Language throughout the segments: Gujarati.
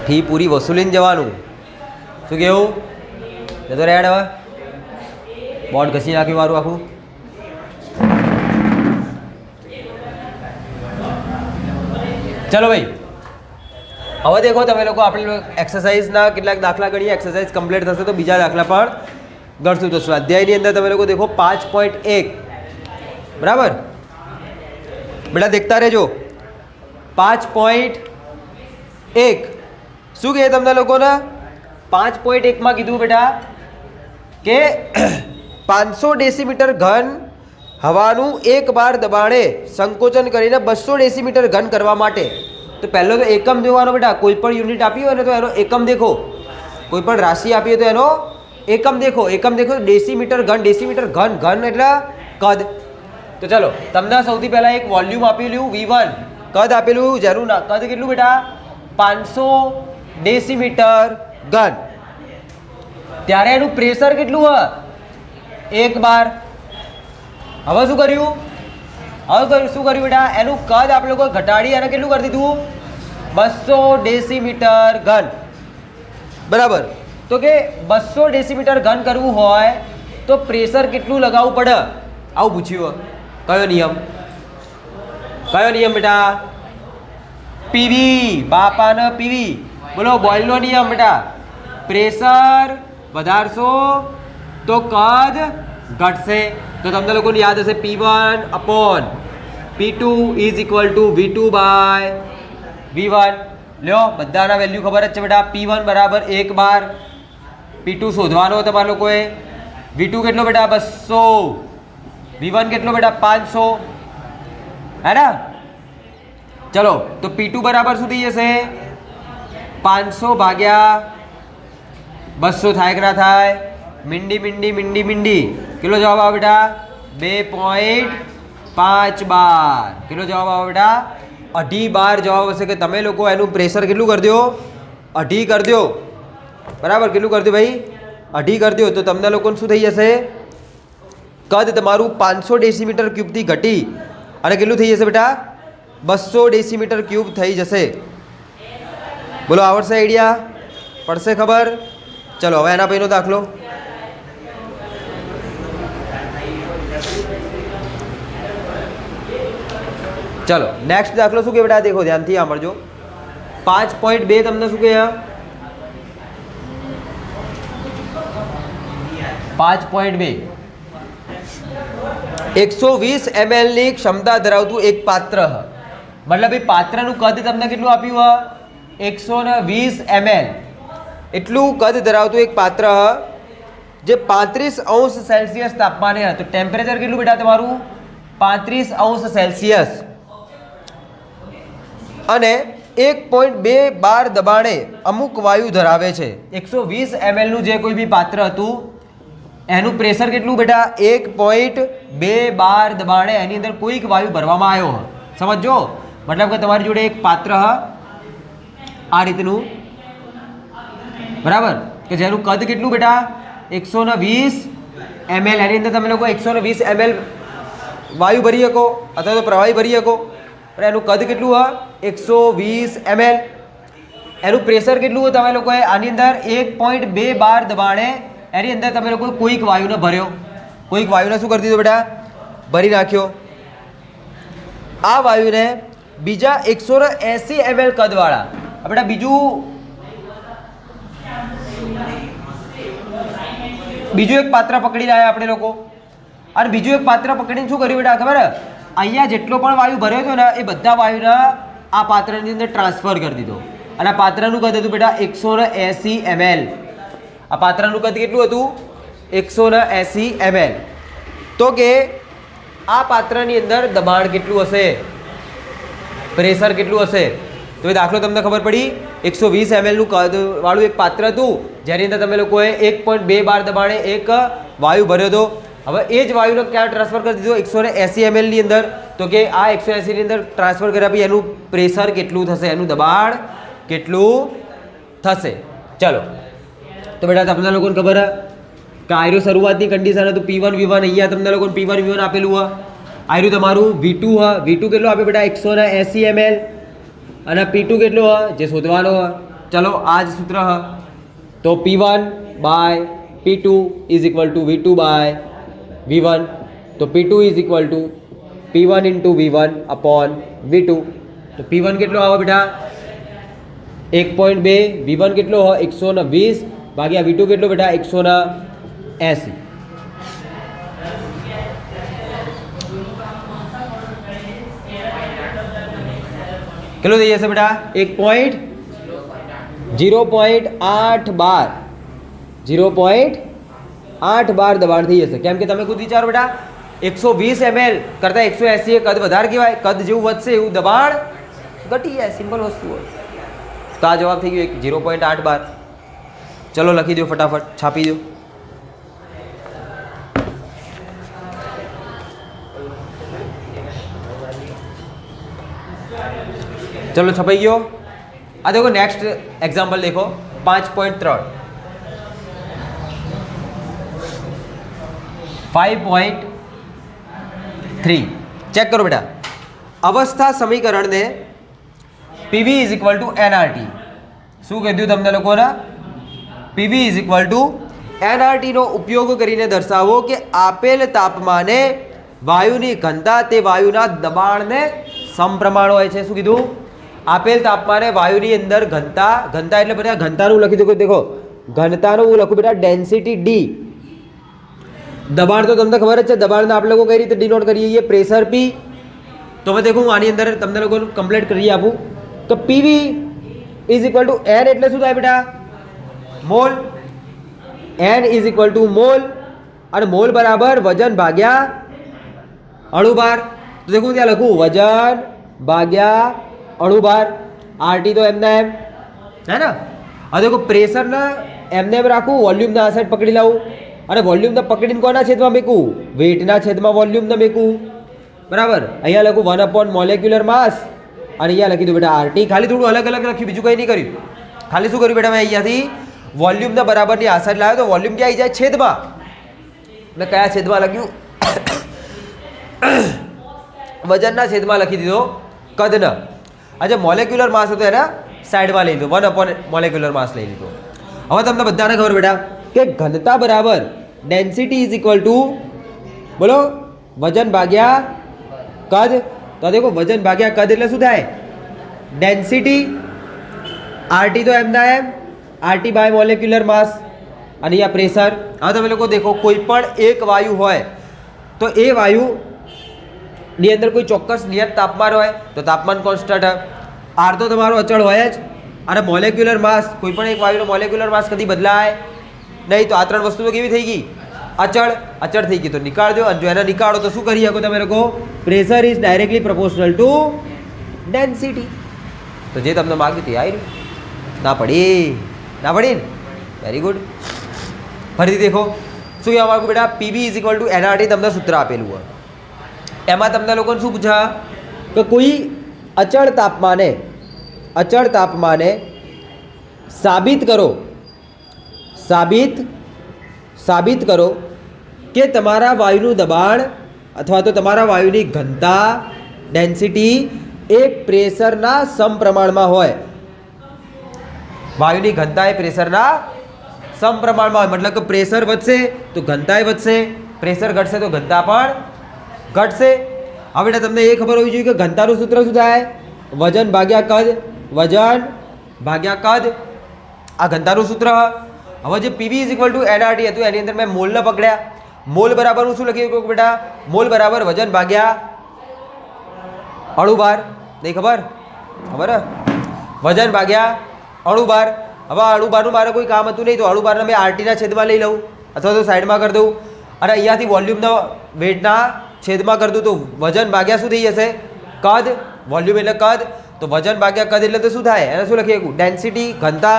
ફી પૂરી વસૂલીને જવાનું. શું કેવું? જતો રેડ હવે બોર્ડ ઘસી નાખ્યું મારું આખું. ચલો ભાઈ, હવે દેખો તમે લોકો આપણે એક્સરસાઇઝના કેટલાક દાખલા ગણીએ. એક્સરસાઇઝ કમ્પ્લીટ થશે તો બીજા દાખલા પણ ગણશું. તો સ્વાધ્યાયની અંદર તમે લોકો દેખો 5.1 બરાબર બેટા દેખતા રહેજો. 5.1 શું કહે તમને લોકોને? 5.1 માં કીધું બેટા કે 500 ડેસીમીટર ઘન હવાનું એક બાર દબાણે સંકોચન કરીને 200 ડેસીમીટર ઘન કરવા માટે. તો પહેલો તો એકમ જોવાનો બેટા. કોઈ પણ યુનિટ આપી હોય ને તો એનો એકમ દેખો. કોઈ પણ રાશિ આપી હોય તો એનો એકમ દેખો. એકમ દેખો ડેસીમીટર ઘન. ડેસીમીટર ઘન. ઘન એટલે કદ. તો ચલો તમને સૌથી પહેલાં એક વોલ્યુમ આપેલું V1, કદ આપેલું જેનું ના કદ કેટલું બેટા 500 ડેસીમીટર ઘન. ત્યારે એનું પ્રેશર કેટલું હોય 1 બાર. હવે શું કર્યું? હવે શું કર્યું બેટા? એનું કદ આપણે લોકો ઘટાડી અને કેટલું કરી દીધું 200 ડેસીમીટર ઘન. બરાબર. તો કે 200 ડેસીમીટર ઘન કરવું હોય તો પ્રેશર કેટલું લગાવવું પડે? આવું પૂછ્યું. કયો નિયમ? કયો નિયમ બેટા? પીવી. બાપાને પીવી. બોલો બોઇલનો નિયમ બેટા. પ્રેશર વધારશો તો કદ ઘટશે. તો તમને લોકોને યાદ હશે P1 upon P2 is equal to V2 by V1. લ્યો બધાના વેલ્યુ ખબર જ છે બેટા. P1 બરાબર 1 બાર. P2 શોધવાનો તમારા લોકોએ. V2 કેટલો બેટા 200. V1 કેટલો બેટા 500. હે ને? ચલો તો P2 બરાબર શું થઈ જશે? 500 ભાગ્યા 200 થાય કે ના થાય? મીંડી મીંડી મીંડી મીંડી. કેટલો જવાબ આવે બેટા? 2.5 બાર. કેટલો જવાબ આવે બેટા? 2.5 બાર જવાબ હશે. કે તમે લોકો એનું પ્રેશર કેટલું કરી દો? 2.5 કરી દો. બરાબર. કેટલું કરી દો ભાઈ? 2.5 કરી દો. તો તમને લોકોને શું થઈ જશે? કદ તમારું 500 ડેસીમીટર ક્યુબથી ઘટી અને કેટલું થઈ જશે બેટા? 200 ડેસીમીટર ક્યુબ થઈ જશે. બોલો આવડશે? આઈડિયા પડશે? ખબર? ચલો હવે એના પછીનો દાખલો. ચલો નેક્સ્ટ દાખલો શું કે બેટા? દેખો ધ્યાનથી સાંભળજો. 5.2 તમને શું કહે? 5.2 120 ml ની ક્ષમતા ધરાવતું એક પાત્ર. મતલબ એ પાત્રનું કદ તમને કેટલું આપ્યું? 120 ml એટલું કદ ધરાવતું એક પાત્ર જે 35°C તાપમાને. તો ટેમ્પરેચર કેટલું બેટા તમારું? 35°C અને 1.2 બાર દબાણે અમુક વાયુ ધરાવે છે. 120 ml નું જે કોઈ બી પાત્ર હતું એનું પ્રેશર કેટલું બેટા? 1.2 બાર દબાણે એની અંદર કોઈક વાયુ ભરવામાં આવ્યો. સમજો. મતલબ કે તમારી જોડે એક પાત્ર આ રીતનું બરાબર કે જેનું કદ કેટલું બેટા 120 ml. એની અંદર તમે લોકો 120 ml વાયુ ભરી શકો અથવા તો પ્રવાહી ભરી શકો. એનું કદ કેટલું હોય? 120 ml. એનું પ્રેશર કેટલું હોય તમે લોકોએ? આની અંદર 1.2 બાર દબાણે એની અંદર તમે લોકો કોઈક વાયુને ભર્યો. કોઈક વાયુને શું કરી દીધો બેટા? ભરી નાખ્યો. આ વાયુને બીજા 180 ml કદવાળા બેટા બીજું એક પાત્ર પકડી રહ્યા આપણે લોકો. અને બીજું એક પાત્ર પકડીને શું કર્યું બેટા ખબર? અહીંયા જેટલો પણ વાયુ ભર્યો હતો ને એ બધા વાયુને આ પાત્રની અંદર ટ્રાન્સફર કરી દીધો. અને આ પાત્રનું કદ હતું બેટા 180 ml. આ પાત્રનું કદ કેટલું હતું? 180 ml. તો કે આ પાત્રની અંદર દબાણ કેટલું હશે? પ્રેશર કેટલું હશે? તો એ દાખલો તમને ખબર પડી. 120 ml નું કદ વાળું એક પાત્ર હતું જેની અંદર તમે લોકોએ 1.2 બાર દબાણે એક વાયુ ભર્યો હતો. હવે એ જ વાયુને ક્યાં ટ્રાન્સફર કરી દીધો? 180 ml ની અંદર. તો કે આ 180 ની અંદર ટ્રાન્સફર કર્યા પછી એનું પ્રેશર કેટલું થશે? એનું દબાણ કેટલું થશે? ચલો તો બેટા તમને લોકોને ખબર કે આયરું શરૂઆતની કન્ડિશન હતું P1 V1. અહીંયા તમને લોકોને P1 V1 આપેલું હોય. આયરું તમારું V2 V2 કેટલો આપ્યો બેટા? 180 ml. અને P2 કેટલો હોય જે શોધવાનો હોય? चलो आज सूत्र है तो P1 by P2 is equal to V2 by V1 तो P2 is equal to P1 into V1 upon V2 तो P1 કેટલો આવે બેટા 1.2 V1 કેટલો હોય 120 ભાગ્યા V2 કેટલો બેટા 180 કેટલો થઈ જશે બેટા 0.8 બાર 0.8 બાર દબાણ થઈ જશે કેમ કે તમે ખુદ વિચારો બેટા 120 ml કરતાં 180 એ કદ વધારે કહેવાય કદ જેવું વધશે એવું દબાણ ઘટી જાય સિમ્પલ વસ્તુ હોય તો આ જવાબ થઈ ગયો 0.8 બાર ચલો લખી દો ફટાફટ છાપી દો चलो छपाई गयो आ देखो नेक्स्ट एग्जाम्पल देखो 5.3 5.3 चेक करो बेटा अवस्था समीकरण ने PV is equal to NRT शू कीधुं तमने लोकोने PV is equal to NRT नो उपयोग करीने दर्शावो के आपेल तापमाने वायुनी घनता ते वायुना दबाणने समप्रमाण होय छे शू कीधुं आपेल तापमाने वायुनी अंदर घनता घनता एटले बेटा घनतानुं लखी दो देखो घनतानुं हुं लखुं बेटा डेन्सिटी D दबाण तो तमने खबर है दबाण आप लोग कई रीते डिनोट करिए ये प्रेशर P तो मैं देखूँ आनी अंदर तमने लोगों कम्प्लीट करिए आपू तो PV is equal to N एटले शुं थाय बेटा mole N is equal to mole और मोल बराबर वजन भाग्या अणुभार तो देखो त्यां लखूं वजन भाग्या अणुभार RT तो एम है ना अब देखो प्रेशर ने एमने राखू वॉल्यूम ने आ साइड पकड़ी लाऊं और वॉल्यूम ने पकड़ीने कोना छेदमां मेकू वेट ना छेदमां वॉल्यूम ने मेकू बराबर अहींया लखूं 1 अपॉन मोलेक्युलर मास और अहींया लखी दो बेटा RT खाली थोड़ું अलग अलग लख्યું बीजું કંઈ नहीं કર્યું खाली શું કર્યું बेटा मैं અહીંયાથી वॉल्यूम ने बराबर ની આ સાઈડ લાવ્યો तो वॉल्यूम क्या आई जाए छेदमां मैं कया छेदमां लख्યું वजनना छेदमां लखी दीधो कदना आज मोलेक्युलर मास तो एना साइड में लई लीधो 1 अपॉन मोलेक्युलर मास लई लीधो हवे तमने बधाने खबर बेटा कि घनता बराबर डेन्सिटी इज इक्वल टू बोलो वजन भाग्या कद तो देखो वजन भाग्या कद एटले शुं थाय डेन्सिटी RT तो एम ना एम RT बाय मोलेक्युलर मास अने अहींया प्रेशर हवे तमे लोको देखो कोईपण एक वायु होय तो ए वायु ની અંદર કોઈ ચોક્કસ નિયત તાપમાન હોય તો તાપમાન કોન્સ્ટન્ટ આર તો તમારો અચળ હોય જ અને મોલેક્યુલર માસ કોઈ પણ એક વાયુનો મોલેક્યુલર માસ કદી બદલાય નહીં તો આ ત્રણ વસ્તુઓ કેવી થઈ ગઈ અચળ અચળ થઈ ગઈ તો નિકાળ દો અને જો એને નિકાળો તો શું કરી શકો તમે લોકો pressure is directly proportional two density તો જે તમને માગી હતી આવી ના પડી ને વેરી ગુડ ફરીથી દેખો શું કહેવા માગું બેટા PV is equal to NRT તમને સૂત્ર આપેલું હોય એમાં તમને લોકોને શું પૂછા કે કોઈ અચળ તાપમાને સાબિત કરો કે તમારા વાયુનું દબાણ અથવા તો તમારા વાયુની ઘનતા ડેન્સિટી એ પ્રેશરના સમપ્રમાણમાં હોય વાયુની ઘનતા એ પ્રેશરના સમપ્રમાણમાં હોય मतलब કે પ્રેશર વધશે તો ઘનતાય વધશે પ્રેશર ઘટશે તો ઘનતા પણ घटसे हाँ बेटा तमने ये खबर होवी जोईए कि घनतानुं सूत्र शुं थाय वजन भाग्या कद आ घनतानुं सूत्र हवे जे PV is equal to NRT हतुं एनी अंदर मैं मोल ने पकड्या मोल बराबर शुं लखी शको बेटा मोल बराबर वजन भाग्या अणुभार नहीं खबर वजन भाग्या अणुभार हवे अणुभारनुं मारे कोई काम हतुं नहीं तो अणुभारने मैं RT ना छेदमां लई लऊं अथवा तो साइडमां कर दऊं अने अहींयाथी वॉल्यूमना वेटना छेदमां कर दूँ तो वजन भाग्या शू थी जैसे कद वॉल्यूम एटले कद तो वजन भाग्या कद एटले तो शू थाय एने शू लखी शकूं डेन्सिटी घनता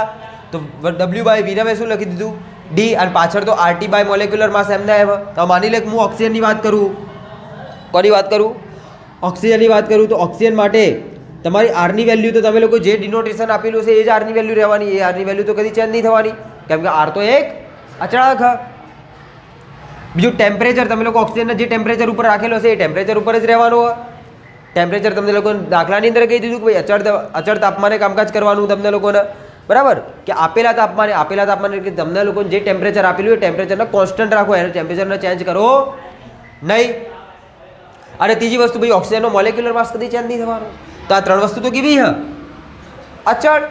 तो W बाय V ने मैं शू लखी दीधुं D अने पाछळ तो RT बाय मोलेक्युलर मास एमने आवे तो मानी ले हूँ ऑक्सिजननी वात करूँ कोनी वात करूँ ऑक्सिजननी वात करूँ तो ऑक्सिजन माटे तमारी R नी वेल्यू तो तमे लोको जे डिनोटेशन आपेलुं छे ए ज R नी वेल्यू रहेवानी ए R नी वेल्यू तो कदी चेन्ज नहीं थवानी केम के R तो एक अचळांक है बीजू टेम्परेचर तमे लोग ऑक्सिजन जे टेम्परेचर पर राखेलो छे ए टेम्परेचर पर ज रहेवानुं होय टेम्परेचर तमने लोग दाखलानी अंदर कही दीधुं कि भाई अचळ तापमाने कामकाज करवानुं तमने लोकोने બરાબર કે આપેલા તાપમાને કે તમને લોકોને જે ટેમ્પરેચર આપેલું એ ટેમ્પરેચરને કોન્સ્ટન્ટ રાખો, એને ટેમ્પરેચરને ચેન્જ કરો નહીં. અને ત્રીજી વસ્તુ ભાઈ ઓક્સિજનનો મોલેક્યુલર માસ કદી ચેન્જ નહીં થવાનો. તો આ ત્રણ વસ્તુ તો કેવી હ? અચળ.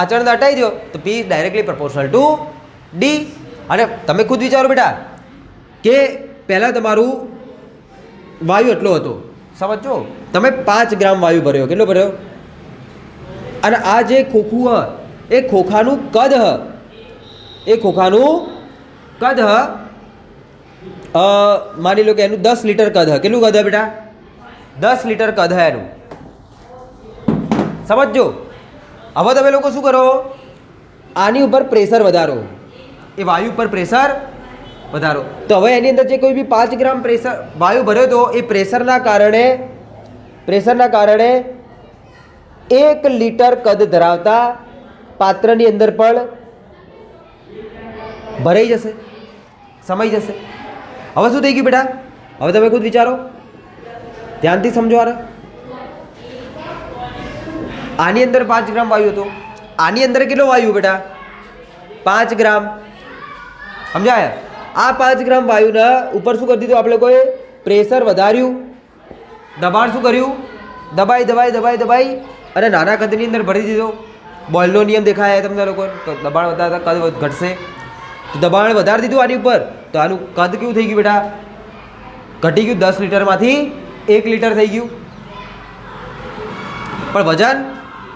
અચળને હટાવી દો તો P directly proportional two D. અને તમે ખુદ વિચારો બેટા કે પહેલાં તમારું વાયુ એટલો હતો, સમજો તમે 5 ગ્રામ વાયુ ભર્યો, કેટલો ભર્યો? અને આ જે ખોખું હ એ ખોખાનું કદ માની લો કે એનું 10 લીટર કદ હ. કેટલું કદ હ બેટા? 10 લીટર કદ હ એનું, સમજો. હવે તમે લોકો શું કરો? આની ઉપર પ્રેશર વધારો, એ વાયુ ઉપર પ્રેશર વધારો. તો હવે એની અંદર જે કોઈ બી 5 ગ્રામ પ્રેશર વાયુ ભર્યો તો એ પ્રેશરના કારણે 1 લીટર કદ ધરાવતા પાત્રની અંદર પણ ભરાઈ જશે, સમાઈ જશે. હવે શું થઈ ગયું બેટા? હવે તમે ખુદ વિચારો, ધ્યાનથી સમજો. આની અંદર 5 ગ્રામ વાયુ હતો, આની અંદર કેટલો વાયુ બેટા? 5 ગ્રામ. સમજાય? આ 5 ગ્રામ વાયુના ઉપર શું કરી દીધું આપણે લોકોએ? પ્રેશર વધાર્યું, દબાણ શું કર્યું? દબાઈ અને નાના કદની અંદર ભરી દીધો. બોલનો નિયમ દેખાય તમને લોકો, દબાણ વધારતા કદ ઘટશે. તો દબાણ વધારી દીધું આની ઉપર, તો આનું કદ કેવું થઈ ગયું બેટા? ઘટી ગયું. 10 લીટરમાંથી 1 લીટર થઈ ગયું. પણ વજન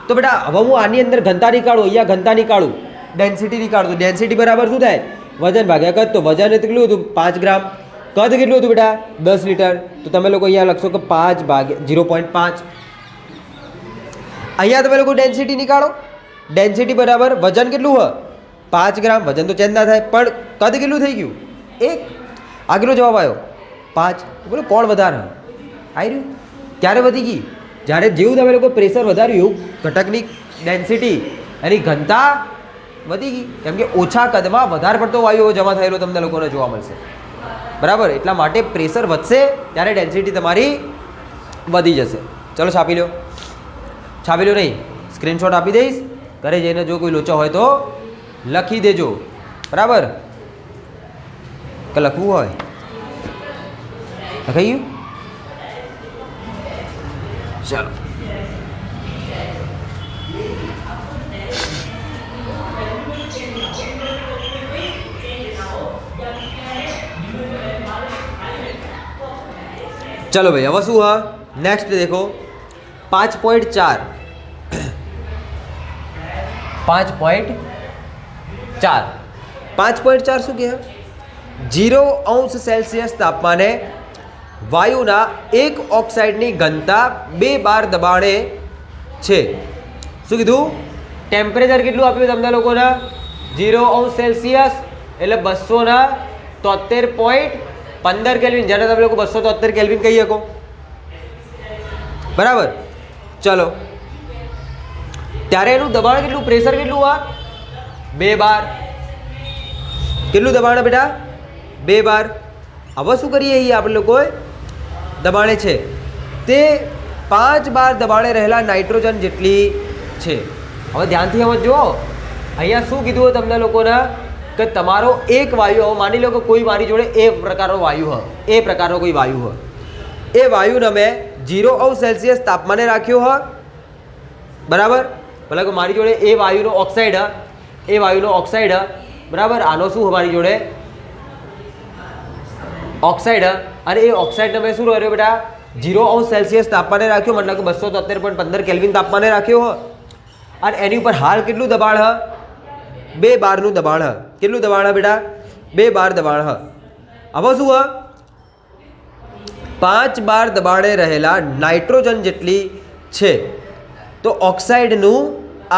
તો બેટા હવે હું આની અંદર ઘનતા નીકાળું, અહીંયા ઘનતા નીકાળું, ડેન્સિટી નીકાળું. તો ડેન્સિટી બરાબર શું થાય? વજન ભાગ્યા કદ. તો વજન કેટલું હતું? 5 ગ્રામ. કદ કેટલું હતું બેટા? 10 લીટર. તો તમે લોકો અહીંયા લખશો કે 5 ભાગ્યા 0.5. અહીંયા તમે લોકો ડેન્સિટી નીકાળો. ડેન્સિટી બરાબર વજન કેટલું હ? 5 ગ્રામ. વજન તો ચેન્જ ના થાય, પણ કદ કેટલું થઈ ગયું? 1. આ કેટલો જવાબ આવ્યો? 5. બોલો કોણ વધારે આવી રહ્યું? ક્યારે વધી ગઈ? જ્યારે જેવું તમે લોકો પ્રેશર વધાર્યું એવું ઘટકની ડેન્સિટી એની ઘનતા વધી ગઈ. કેમ કે ઓછા કદમાં વધારે પડતો વાયુ જમા થયેલો તમને લોકોને જોવા મળશે. બરાબર? એટલા માટે પ્રેશર વધશે ત્યારે ડેન્સિટી તમારી વધી જશે. ચલો છાપી લો. છાપી લો નહીં, સ્ક્રીનશોટ આપી દઈશ. ઘરે જઈને જો કોઈ લોચો હોય તો લખી દેજો. બરાબર? કે લખવું હોય લખાઈ ગયું? ચાલો. चलो भाई अब शू है नेक्स्ट देखो 5.4 5.4 શું કહે 0°C તાપમાને વાયુના એક ઓક્સાઇડની ઘનતા 2 બાર દબાણે છે. શું કીધું? ટેમ્પરેચર કેટલું આપ્યું તમને લોકોને? 0°C એટલે 273.15 કેલ્વિન, જેને તમે લોકો 273 કેલ્વિન કહી શકો. બરાબર? ચલો, ત્યારે એનું દબાણ કેટલું, પ્રેશર કેટલું? આ 2 બાર. કેટલું દબાણ બેટા? 2 બાર. હવે શું કરીએ? અહીં આપણે લોકોએ દબાણે છે તે 5 બાર દબાણે રહેલા નાઇટ્રોજન જેટલી છે. હવે ધ્યાનથી સમજો. અહીંયા શું કીધું હોય તમને લોકોને કે તમારો એક વાયુ, હવે માની લો કે કોઈ મારી જોડે એ પ્રકારનો વાયુ હોય, એ પ્રકારનો કોઈ વાયુ હોય, એ વાયુને મેં 0°C તાપમાને રાખ્યો હોય. બરાબર? ભલે કે મારી જોડે એ વાયુનો ઓક્સાઇડ બરાબર, આનો શું મારી જોડે ઓક્સાઇડ, અને એ ઓક્સાઇડને મેં શું કર્યો બેટા? 0°C તાપમાને રાખ્યો, મતલબ કે 273.15 કેલ્વિન તાપમાને રાખ્યો હોય. અને એની ઉપર હાલ કેટલું દબાણ હ? 2 બારનું દબાણ હ. કેટલું દબાણ હ બેટા? 2 બાર દબાણ હ. હવે શું હ? 5 બાર દબાણે રહેલા નાઇટ્રોજન જેટલી છે. તો ઓક્સાઇડનું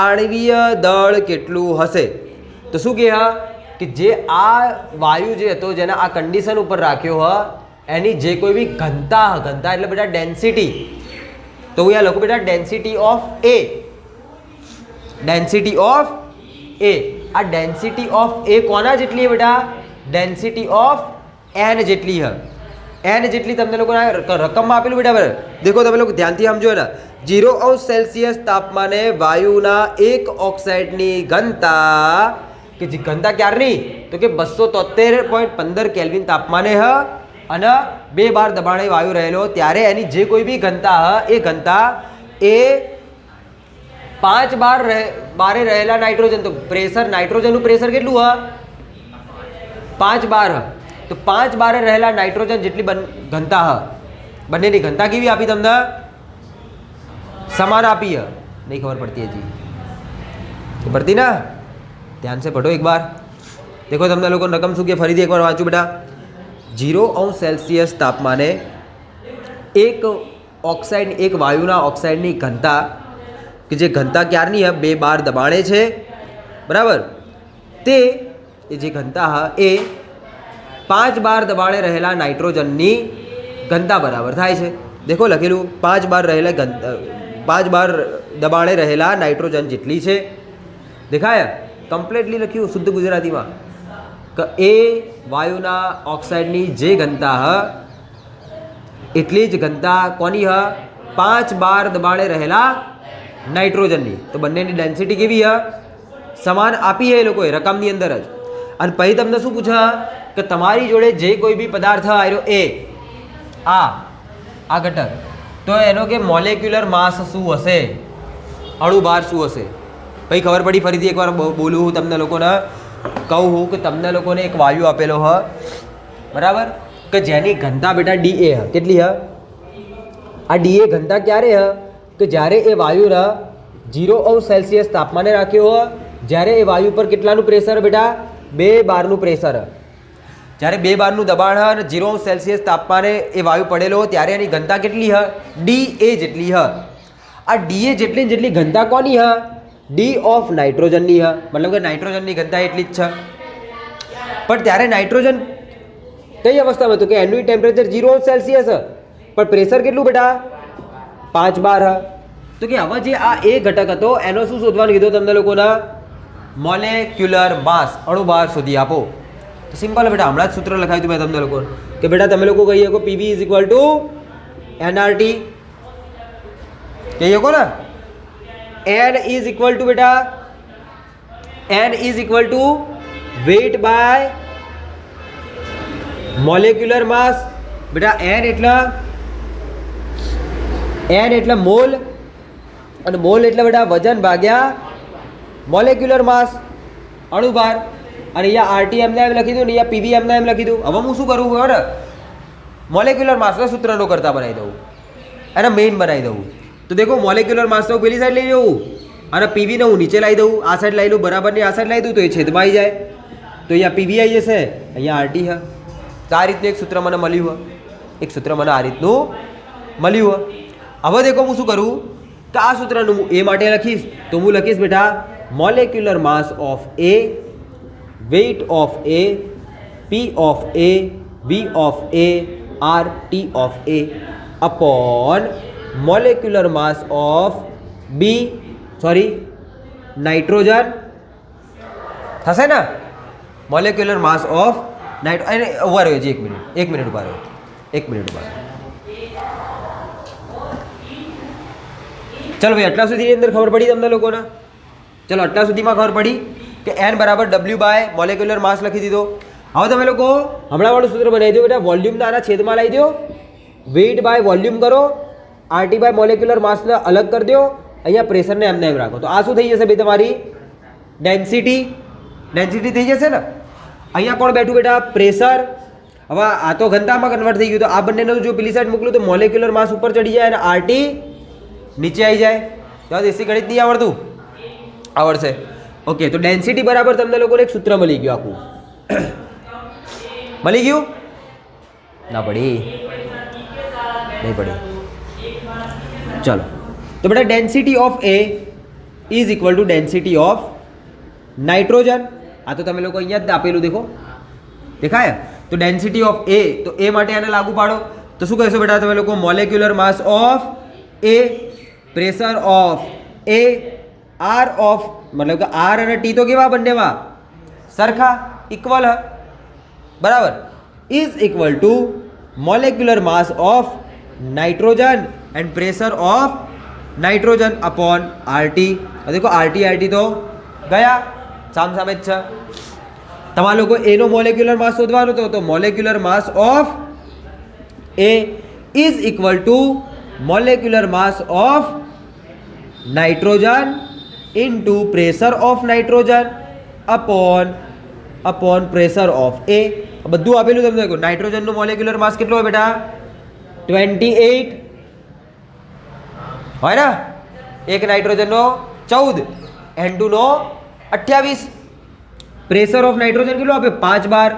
આણ્વીય દળ કેટલું હશે? તો શું કહે કે જે આ વાયુ જે હતો, જેને આ કન્ડિશન ઉપર રાખ્યો હ, એની જે કોઈ બી ઘનતા એટલે બેટા ડેન્સિટી. તો હું અહીંયા લખું બેટા density of A. Density of A. આ ડેન્સિટી ઓફ એ કોના જેટલી બેટા? ડેન્સિટી ઓફ એન જેટલી હ. એન જેટલી તમને લોકોને રકમમાં આપેલું બેટા બરાબર. દેખો તમે લોકો ધ્યાનથી સમજો ને, 0°C તાપમાને વાયુના એક ઓક્સાઇડની ઘનતા કે જે ઘનતા ક્યારની તો કે 273.15 કેલ્વિન તાપમાને હ અને 2 બાર દબાણે વાયુ રહેલો ત્યારે એની જે કોઈ બી ઘનતા હ એ ઘનતા એ 5 બારે રહેલા નાઇટ્રોજન, તો પ્રેશર નાઇટ્રોજનનું પ્રેશર કેટલું હ 5 બાર હ, તો 5 બારે રહેલા નાઇટ્રોજન જેટલી ઘનતા હ, બંનેની ઘનતા કેવી આપી તમને સમાન આપી હ. नहीं खबर पड़ती है जी, तो पड़ती ना, ध्यान से पढ़ो एक बार. देखो તમને લોકો રકમ શું કે ફરીથી એકવાર વાંચું બેટા. 0°C તાપમાને એક ઓક્સાઇડ એક વાયુના ઓક્સાઇડની ઘનતા કે જે ઘનતા ક્યારની હ 2 બાર દબાણે છે બરાબર, તે જે ઘનતા હ એ 5 બાર દબાણે રહેલા નાઇટ્રોજનની ઘનતા બરાબર થાય છે. દેખો લખેલું 5 બાર રહેલા 5 બાર દબાણે રહેલા નાઇટ્રોજન જેટલી છે. દેખાય કમ્પ્લીટલી લખ્યું શુદ્ધ ગુજરાતીમાં કે એ વાયુના ઓક્સાઇડની જે ઘનતા હ એટલી જ ઘનતા કોની હ 5 બાર દબાણે રહેલા નાઇટ્રોજનની. તો બંનેની ડેન્સિટી કેવી હ સમાન આપી હે એ લોકોએ રકમની અંદર જ. અને પછી તમને શું પૂછે કે તમારી જોડે જે કોઈ બી પદાર્થ આવ્યો એ આ ઘટક, તો એનો કે મોલેક્યુલર માસ શું હશે, અણુભાર શું હશે. પછી ખબર પડી, ફરીથી એકવાર બોલું હું તમને લોકોને કહું હું કે તમને લોકોને એક વાયુ આપેલો હ બરાબર, કે જેની ઘનતા બેટા DA હ. કેટલી હ આ DA ઘનતા ક્યારે હ કે જ્યારે એ વાયુના 0°C તાપમાને રાખ્યો હ, જ્યારે એ વાયુ પર કેટલાનું પ્રેશર બેટા 2 બારનું પ્રેશર હ, જ્યારે 2 બારનું દબાણ હ અને 0°C તાપમાને એ વાયુ પડેલો ત્યારે એની ઘનતા કેટલી હ DA જેટલી હ. આ DA જેટલી ઘનતા કોની હ D ઓફ નાઇટ્રોજનની હ, મતલબ કે નાઇટ્રોજનની ઘનતા એટલી જ છે. પણ ત્યારે નાઇટ્રોજન કઈ અવસ્થામાં હતું કે એનું ટેમ્પરેચર 0°C હ પણ પ્રેશર કેટલું બેટા 5 બાર હ. તો કે હવે જે આ એ ઘટક હતો એનો શું શોધવાનું કીધું તમને લોકોના મોલેક્યુલર માસ, અણુભાર શોધી આપો. તો સિમ્પલ બેટા હમણાં જ સૂત્ર લખાવ્યું હતું મેં તમને લોકો કે બેટા તમે લોકો કહી શકો PV = nRT કહી શકો ને. n બેટા n weight by molecular mass. બેટા n એટલે મોલ અને મોલ એટલે બેટા વજન ભાગ્યા મોલેક્યુલર માસ અણુભાર. અને અહીંયા RT એમને એમ લખી દઉં ને અહીંયા PV એમને એમ લખી દઉં. હવે હું શું કરું ખબર મોલેક્યુલર માસના સૂત્રનો કરતા બનાવી દઉં, એને મેઇન બનાવી દઉં. તો દેખો મોલેક્યુલર માસ તો પેલી સાઈડ લઈ જવું અને PV ને હું નીચે લાવી દઉં, આ સાઈડ લાવી લઉં બરાબરની આ સાઈડ લાવી દઉં તો એ છેદમાં આવી જાય, તો અહીંયા PV આવી જશે, અહીંયા RT હ. તો આ રીતનું એક સૂત્ર મને મળ્યું હ, એક સૂત્ર મને આ રીતનું મળ્યું હ. હવે દેખો હું શું કરું કે આ સૂત્રનું હું એ માટે લખીશ તો હું લખીશ બેટા molecular mass of A, weight of A, P of A, V of A, R T of A upon molecular mass of nitrogen થશે ને, મોલેક્યુલર માસ ઓફ નાઇટ્રો. ઉભા રહ્યો છે એક મિનિટ ઉભા રહ્યો. ચલો ભાઈ આટલા સુધી અંદર ખબર પડી તમને લોકોને. ચલો આટલા સુધીમાં ખબર પડી કે n બરાબર W બાય મોલેક્યુલર માસ લખી દીધો. હવે તમે લોકો હમણાં વાળું સૂત્ર બનાવી દો બેટા, વોલ્યુમને આના છેદમાં લાવી દો, વેઇટ બાય વોલ્યુમ કરો, RT બાય મોલેક્યુલર માસને અલગ કરી દો, અહીંયા પ્રેશરને એમને એમ રાખો. તો આ શું થઈ જશે ભાઈ તમારી ડેન્સિટી થઈ જશે ને. અહીંયા કોણ બેઠું બેટા પ્રેશર. હવે આ તો ઘનતામાં કન્વર્ટ થઈ ગયું, તો આ બંનેનું જો પેલી સાઈડ મોકલું તો મોલેક્યુલર માસ ઉપર ચડી જાય અને RT નીચે આવી જાય. તો દેશી ગણિત નહીં આવડતું, આવડશે. ઓકે, તો ડેન્સિટી બરાબર તમને લોકોને એક સૂત્ર મળી ગયું આખું. મળી ગયું ના પડી નહીં પડી. ચલો તો બેટા density of A is equal two density of nitrogen. આ તો તમે લોકો અહીંયા જ આપેલું દેખો, દેખાય. તો ડેન્સિટી ઓફ A, તો A માટે આને લાગુ પાડો તો શું કહેશો બેટા તમે લોકો molecular mass of A, pressure of A, R of મતલબ કે R અને T તો કેવા બંનેમાં સરખા ઇક્વલ હ બરાબર, is equal two molecular mass of nitrogen and pressure of nitrogen upon RT. देखो RT RT तो गया साम सामे જ છે. તમારા લોકો એનો મોલેક્યુલર માસ શોધવાનો હતો તો molecular mass of A is equal to molecular mass of nitrogen into pressure of nitrogen upon pressure of A. બધું આપેલું તમને કહું. નાઇટ્રોજનનો મોલેક્યુલર માસ કેટલો હોય બેટા? 28 હોય ને. એક નાઇટ્રોજનનો 14, N2 નો 28. પ્રેશર ઓફ નાઇટ્રોજન કેટલો આપ્યો? 5 બાર.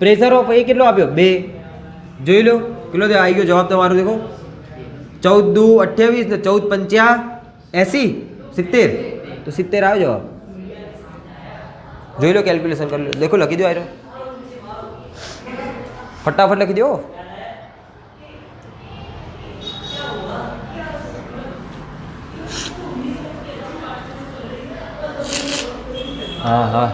પ્રેશર ઓફ એ કેટલો આપ્યો? 2. જોઈ લો કેટલો આવી ગયો જવાબ તમારો. દેખો 14 દુ 28 ને 14 પંચ્યા 80 70 તો 70 આવે જવાબ. જોઈ લો કેલ્ક્યુલેશન કરી લો. દેખો લખી દો આયરો ફટાફટ લખી દો. હા હા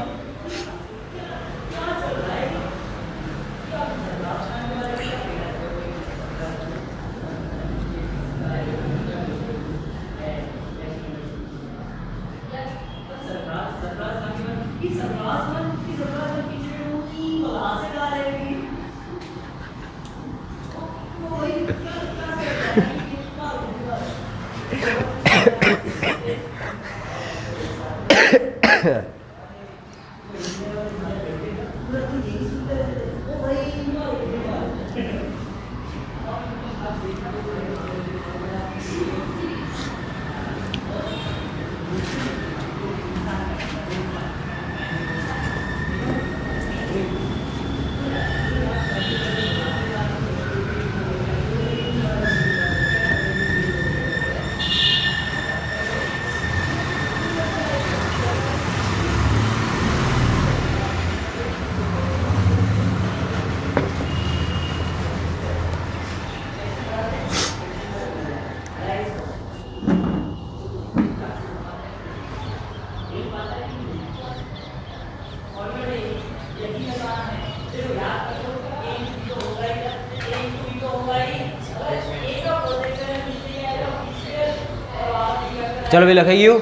चलो भाई लखाई गયું.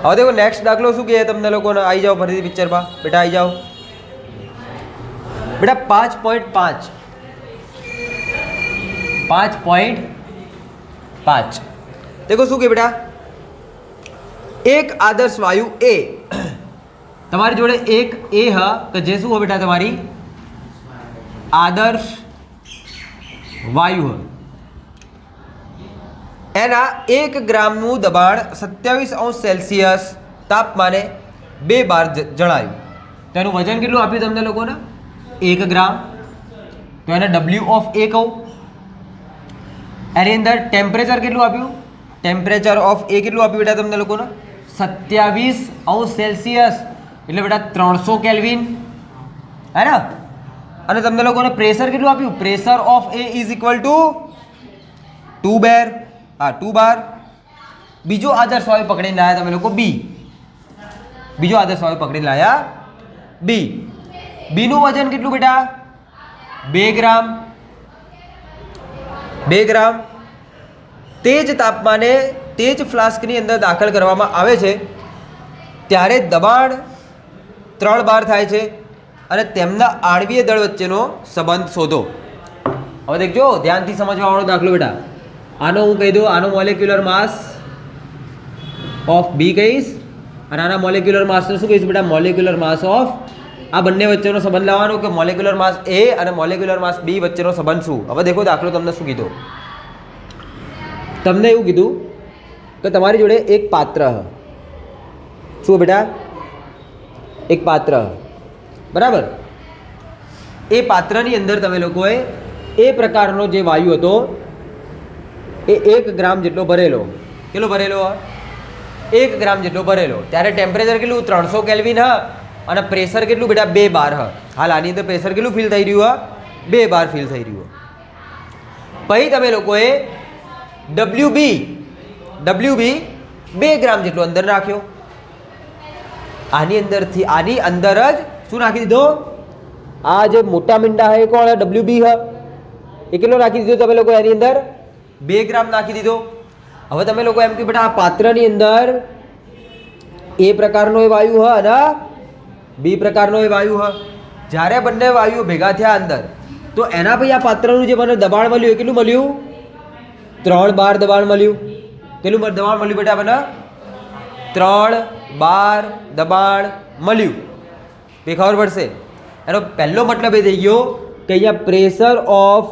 હવે देखो नेक्स्ट दाखलो શું કહે તમને લોકોને. આવી જાઓ ફરીથી પિક્ચરમાં બેટા. આવી જાઓ બેટા. 5.5 5.5 देखो શું કહે બેટા. એક આદર્શ વાયુ એ તમારી જોડે એક એ હ કે જે શું હો બેટા તમારી આદર્શ વાયુ હ. એના 1 ગ્રામનું દબાણ 27°C તાપમાને 2 બાર જણાયું. તો એનું વજન કેટલું આપ્યું તમને લોકોને? 1 ગ્રામ. તો એને W ઓફ એ કહું. એની અંદર ટેમ્પરેચર કેટલું આપ્યું? ટેમ્પરેચર ઓફ એ કેટલું આપ્યું બેટા તમને લોકોને? 27°C એટલે બેટા 300 કેલ્વિન હે ને. અને તમને લોકોને પ્રેશર કેટલું આપ્યું? Pressure of A is equal two 2 બાર. હા 2 બાર. બીજો આદર્શ વાયુ પકડીને લાયા તમે લોકો બી. બીજો આદર્શ વાયુ પકડીને લાયા બી. બીનું વજન કેટલું બેટા? 2 ગ્રામ. 2 ગ્રામ. તે જ તાપમાને તે જ ફ્લાસ્કની અંદર દાખલ કરવામાં આવે છે ત્યારે દબાણ 3 બાર થાય છે અને તેમના આણ્વીય દળ વચ્ચેનો સંબંધ શોધો. હવે દેખજો ધ્યાનથી સમજવાવાળો દાખલો બેટા. આનો હું કહી દઉં. આનો મોલેક્યુલર માસ ઓફ બી કહીશ અને આના મોલેક્યુલર માસનો શું કહીશ બેટા? Molecular mass of. આ બંને વચ્ચેનો સંબંધ લાવવાનો કે મોલેક્યુલર માસ એ અને મોલેક્યુલર માસ બી વચ્ચેનો સંબંધ શું. હવે દેખો દાખલો તમને શું કીધો. તમને એવું કીધું કે તમારી જોડે એક પાત્ર શું બેટા? એક પાત્ર બરાબર. એ પાત્રની અંદર તમે લોકોએ એ પ્રકારનો જે વાયુ હતો એ 1 ગ્રામ જેટલો ભરેલો. કેટલો ભરેલો? 1 ગ્રામ જેટલો ભરેલો. ત્યારે ટેમ્પરેચર કેટલું? 300 કેલ્વિન હ અને પ્રેશર કેટલું બેટા? 2 બાર હ. હાલ આની અંદર પ્રેશર કેટલું ફીલ થઈ રહ્યું? 2 બાર ફીલ થઈ રહ્યું. પછી તમે લોકોએ WB 2 ગ્રામ જેટલો અંદર નાખ્યો. આની અંદરથી આની અંદર જ શું નાખી દીધો? આ જે મોટા મીંડા है કોણ WB है એ કેટલો નાખી દીધો તમે લોકો એની અંદર 2 ગ્રામ નાખી દીધો. હવે તમે લોકો એમ કે બેટા આ પાત્રની અંદર એ પ્રકારનો એ વાયુ હ અને બી પ્રકારનો એ વાયુ હ. જ્યારે બંને વાયુઓ ભેગા થયા અંદર તો એના પછી આ પાત્રનું જે મને દબાણ મળ્યું એ કેટલું મળ્યું 3 બાર દબાણ મળ્યું. કેટલું દબાણ મળ્યું બેટા મને 3 બાર દબાણ મળ્યું. એ ખબર પડશે. એનો પહેલો મતલબ એ થઈ ગયો કે અહીંયા pressure of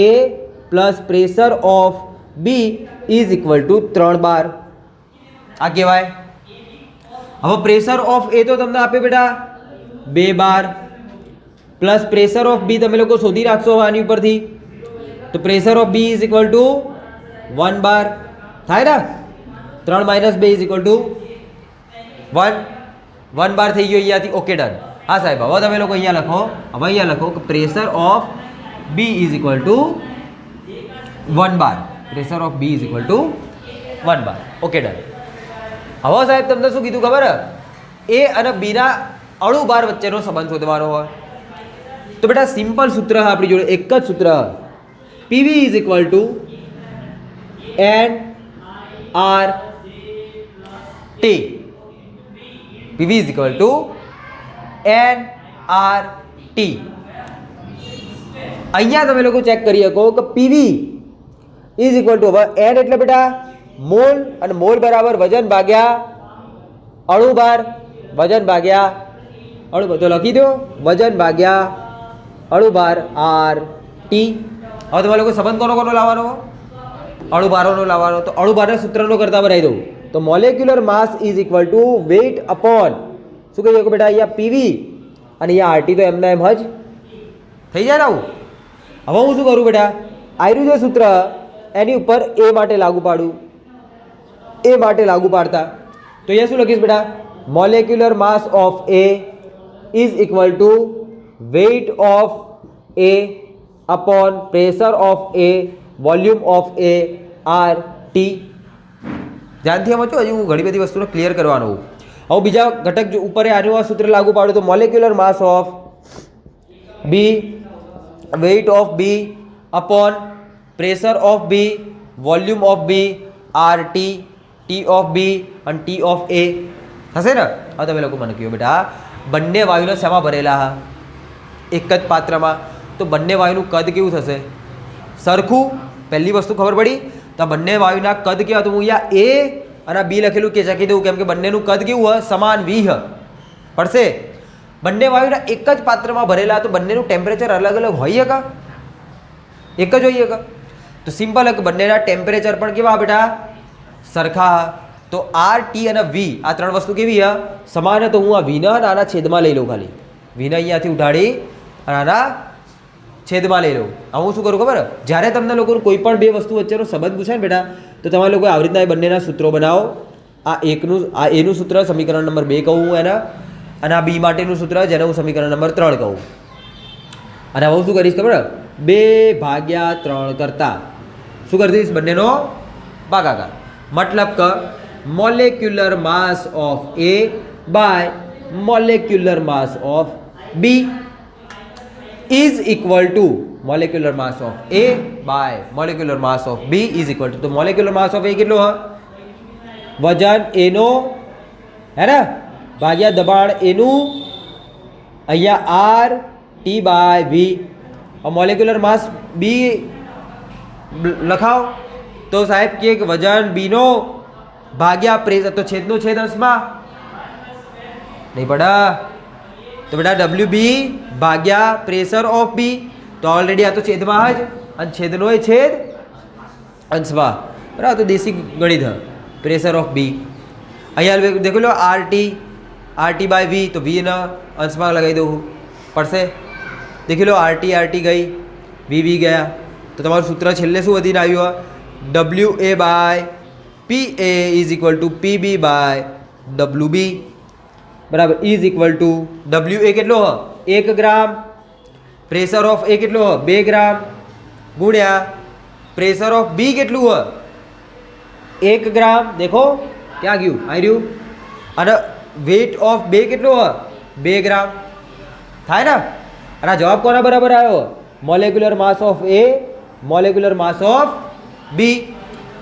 A plus pressure of B is equal to 3 bar. આ કહેવાય. હવે પ્રેશર ઓફ એ તો તમને આપે બેટા 2 bar plus pressure of B તમે લોકો શોધી રાખશો આની ઉપરથી તો pressure of B is equal to 1 bar થાય ને. 3 minus 2 is equal to 1 bar થઈ ગયો અહીંયાથી. Okay done. હા સાહેબ હવે તમે લોકો અહીંયા લખો. હવે અહીંયા લખો કે pressure of B is equal to 1 bar. Pressure of B is equal to 1 bar. Okay done. હવે સાહેબ તમને શું કીધું ખબર એ અને બીના અણુ બાર વચ્ચેનો સંબંધ શોધવાનો હોય તો બેટા સિમ્પલ સૂત્ર આપણી જોડે એક જ સૂત્ર PV is equal to N R T. PV is equal to N R T. અહીંયા તમે લોકો ચેક કરી શકો કે પીવી ઇઝ ઇક્વલ ટુ હવે એન એટલે બેટા મોલ અને મોલ બરાબર વજન ભાગ્યા અણુભાર વજન ભાગ્યા અણુ બધો લખી દો વજન ભાગ્યા અણુભાર આર ટી. હવે તમારે લોકો સંબંધ કોનો કોનો લાવવાનો અણુભારોનો લાવવાનો તો અણુભારના સૂત્રનો કરતા બનાવી દઉં તો molecular mass is equal to weight upon શું કહી શકો બેટા અહીંયા પીવી અને અહીંયા આરટી તો એમના એમ જ થઈ જાય ને આવું. હવે હું શું કરું બેટા આયરું જે સૂત્ર એની ઉપર એ માટે લાગુ પાડું. એ માટે લાગુ પાડતા તો અહીંયા શું લખીશ બેટા molecular mass of A is equal to weight of A upon pressure of A volume of A R T. ધ્યાનથી સમજો હજી હું ઘણી બધી વસ્તુને ક્લિયર કરવાનો. હવે બીજા ઘટક ઉપર આનું આ સૂત્ર લાગુ પાડું તો molecular mass of B weight of B upon pressure of B volume of B R T T of B અને ટી ઓફ એ થશે ને. હવે તમે લોકો મને કહ્યું બેટા બંને વાયુને શેમાં ભરેલા હા એક જ પાત્રમાં તો બંને વાયુનું કદ કેવું થશે સરખું. પહેલી વસ્તુ ખબર પડી તો બંને વાયુના કદ કેવા તો હું અહીંયા એ અને બી લખેલું કે ચકી દઉં કેમ કે બંનેનું કદ કેવું હોય સમાન વી હ પડશે. બંને વાયુના એક જ પાત્રમાં ભરેલા તો બંનેનું ટેમ્પરેચર અલગ અલગ હોય કે એક જ હોય કે તો સિમ્પલ કે બંનેના ટેમ્પરેચર પણ કેવા બેટા સરખા. તો આર ટી અને વી આ ત્રણ વસ્તુ કેવી હ સમાન. તો હું આ વીના આના છેદમાં લઈ લઉં ખાલી વીને અહીંયાથી ઉઠાડી અને આના છેદમાં લઈ લઉં. હવે હું શું કરું ખબર જ્યારે તમને લોકોનું કોઈ પણ બે વસ્તુ વચ્ચેનો સંબંધ પૂછાય ને બેટા તો તમારે લોકો આવી રીતના એ બંનેના સૂત્રો બનાવો. આ એકનું આ એનું સૂત્ર સમીકરણ નંબર 2 કહું હું એના અને આ બી માટેનું સૂત્ર જેને હું સમીકરણ નંબર 3 કહું. અને હવે હું શું કરીશ ખબર 2/3 કરતા શું કરી દઈશ બંનેનો ભાગાકાર. મતલબ કે molecular mass of A by molecular mass of B is equal to molecular mass of A by molecular mass of B is equal to molecular mass of A કેટલો હ વજન A નો હે ને ભાગ્યા દબાણ A નું અહીંયા R T by V. Molecular mass B લખાવ તો સાહેબ કે વજન B નો ભાગ્યા પ્રેશર તો છેદનો છેદ અંશમાં નહીં પડે તો બેટા WB ભાગ્યા પ્રેશર ઓફ બી તો ઓલરેડી આ તો છેદમાં જ અને છેદનો એ છેદ અંશમાં બરાબર. તો દેશી ગણિત હ પ્રેશર ઓફ બી અહીંયા દેખો લો આરટી બાય વી તો વીના અંશમાં લગાવી દઉં પડશે. દેખી લો આરટી ગઈ વી ગયા તો તમારું સૂત્ર છેલ્લે શું વધીને આવ્યું WA by PA is equal to PB by WB બરાબર ઇઝ ઇક્વલ ટુ WA કેટલો હ 1 ગ્રામ પ્રેશર ઓફ એ કેટલો હ 2 ગ્રામ ગુણ્યા પ્રેશર ઓફ બી કેટલું હ 1 ગ્રામ. દેખો ક્યાં ગયું આવી રહ્યું અને વેઇટ ઓફ બે કેટલો હ 2 ગ્રામ થાય ને. અને આ જવાબ કોના બરાબર આવ્યો? Molecular mass of A molecular mass of B.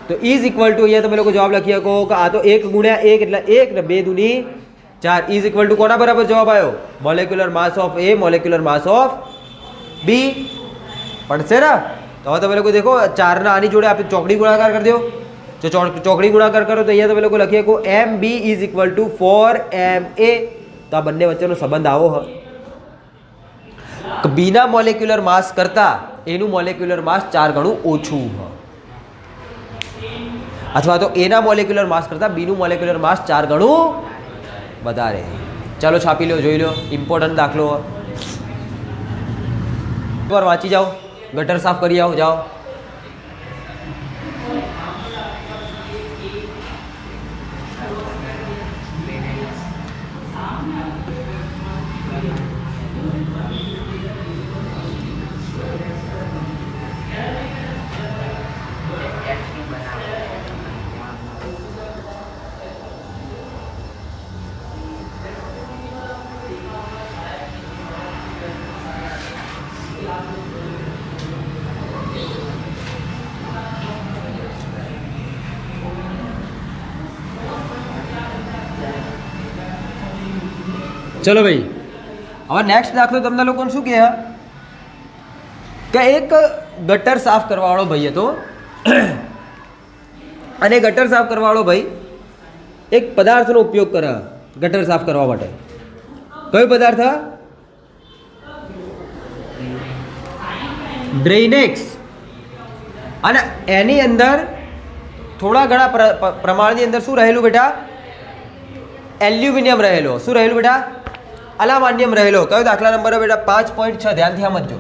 તો ઇઝ ઇક્વલ ટુ અહીંયા તમે લોકો જવાબ લખી શકો કે આ તો 1 ગુણ્યા 1 એટલે 1 ને 2 દૂની 4 ઇઝ ઇક્વલ ટુ કોના બરાબર જવાબ આવ્યો? Molecular mass of A molecular mass of B. પડશે ને? તો હવે તમે લોકો દેખો 4 ના આની જોડે આપણે ચોકડી ગુણાકાર કરી દો. જો ચોકડી ગુણાકાર કરો તો અહીંયા તમે લોકો લખી શકો M B is equal to 4ma. તો આ બંને વચ્ચેનો સંબંધ આવો હોય. બીના મોલેક્યુલર માસ કરતા એનું મોલેક્યુલર માસ 4 ગણું ઓછું હોય, અથવા તો એના મોલેક્યુલર માસ કરતા બીનું મોલેક્યુલર માસ 4 ગણું વધારે. ચાલો છાપી લો, જોઈ લો, ઇમ્પોર્ટન્ટ દાખલો. એકવાર વાંચી જાઓ, ગટર સાફ કરી આવો, જાઓ. ચલો ભાઈ, હવે નેક્સ્ટ દાખલો તમને લોકોને શું કહે કે એક ગટર સાફ કરવાવાળો ભાઈ હતો અને ગટર સાફ કરવાવાળો ભાઈ એક પદાર્થનો ઉપયોગ કરે ગટર સાફ કરવા માટે. કયો પદાર્થ? ડ્રેનેક્સ. અને એની અંદર થોડા ઘણા પ્રમાણની અંદર શું રહેલું બેટા? એલ્યુમિનિયમ રહેલો. શું રહેલું બેટા? અલામાન્યમ રહેલો. કયો દાખલા નંબર બેટા? 5.6. ધ્યાનથી સમજો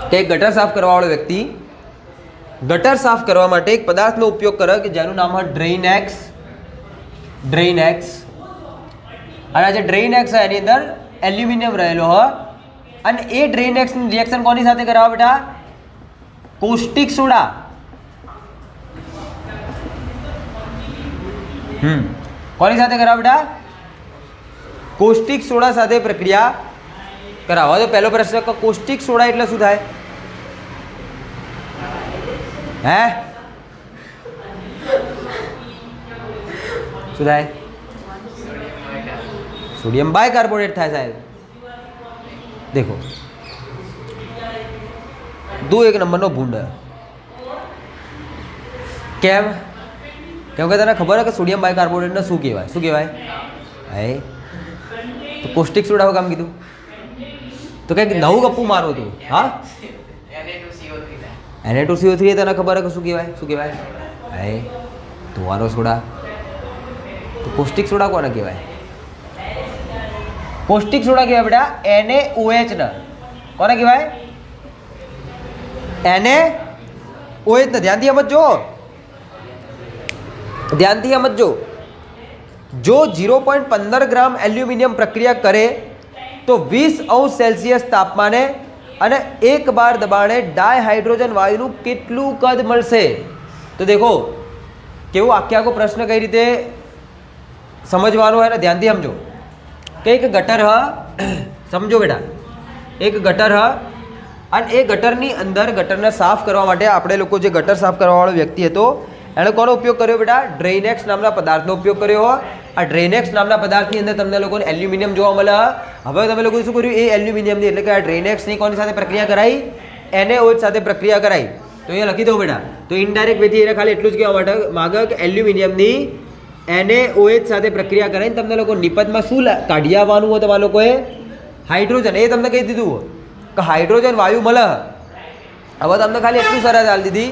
કે એક ગટર સાફ કરવાવાળો વ્યક્તિ ગટર સાફ કરવા માટે એક પદાર્થનો ઉપયોગ કરે કે જેનું નામ હોય ડ્રેનેક્સ. અને આ જે ડ્રેનેક્સ હોય એની અંદર એલ્યુમિનિયમ રહેલો હોય અને એ ડ્રેનેક્સનું રિએક્શન કોની સાથે કરાવે બેટા? Caustic soda. કોની સાથે કરાવે બેટા? કોસ્ટિક સોડા સાથે પ્રક્રિયા કરાવો. તો પહેલો પ્રશ્ન, કોસ્ટિક સોડા એટલે શું થાય? હે, શું થાય? સોડિયમ બાયકાર્બોનેટ થાય સાહેબ. દેખો દો એક નંબરનો ભૂંડ. કેમ? કેમ કે તને ખબર હોય કે સોડિયમ બાયકાર્બોનેટને શું કહેવાય? શું કહેવાય? હે, તો કોસ્ટિક સોડા કામ કીધું તો કંઈક નવું ગપ્પું મારું હતું. હા, Na2CO3 તને ખબર હોય કે શું કહેવાય? શું કહેવાય? હે, ધોવાનો સોડા. તો કોસ્ટિક સોડા કોને કહેવાય? કોસ્ટિક સોડા કહેવાય બેટા NaOH ને. કોને કહેવાય? NaOH ને. ધ્યાનથી સમજો, ધ્યાનથી સમજો. જો 0.15 ગ્રામ એલ્યુમિનિયમ પ્રક્રિયા કરે તો 20°C તાપમાને અને 1 બાર દબાણે ડાયહાઇડ્રોજન વાયુનું કેટલું કદ મળશે? તો દેખો કેવું આખો પ્રશ્ન કઈ રીતે સમજવાનો હોય ને ધ્યાનથી સમજો કે એક ગટર હ, સમજો બેટા, એક ગટર હ અને એ ગટરની અંદર ગટરને સાફ કરવા માટે આપણે લોકો જે ગટર સાફ કરવાવાળો વ્યક્તિ હતો એણે કોનો ઉપયોગ કર્યો બેટા? ડ્રેનેક્સ નામના પદાર્થનો ઉપયોગ કર્યો હોય. આ ડ્રેનેક્સ નામના પદાર્થની અંદર તમને લોકોને એલ્યુમિનિયમ જોવા મળે. હવે તમે લોકોએ શું કર્યું? એ એલ્યુમિનિયમની એટલે કે આ ડ્રેનેક્સની કોની સાથે પ્રક્રિયા કરાવી? NaOH સાથે પ્રક્રિયા કરાવી. તો અહીંયા લખી દો બેટા. તો ઇનડાયરેક્ટ વેથી એને ખાલી એટલું જ કહેવા માટે માગે કે એલ્યુમિનિયમની NaOH સાથે પ્રક્રિયા કરાવીને તમને લોકો નિપજમાં શું કાઢી આવવાનું હોય તમારા લોકોએ? હાઇડ્રોજન. એ તમને કહી દીધું કે હાઇડ્રોજન વાયુ મળે. હવે તમને ખાલી એટલું સરસ હાલ દીધી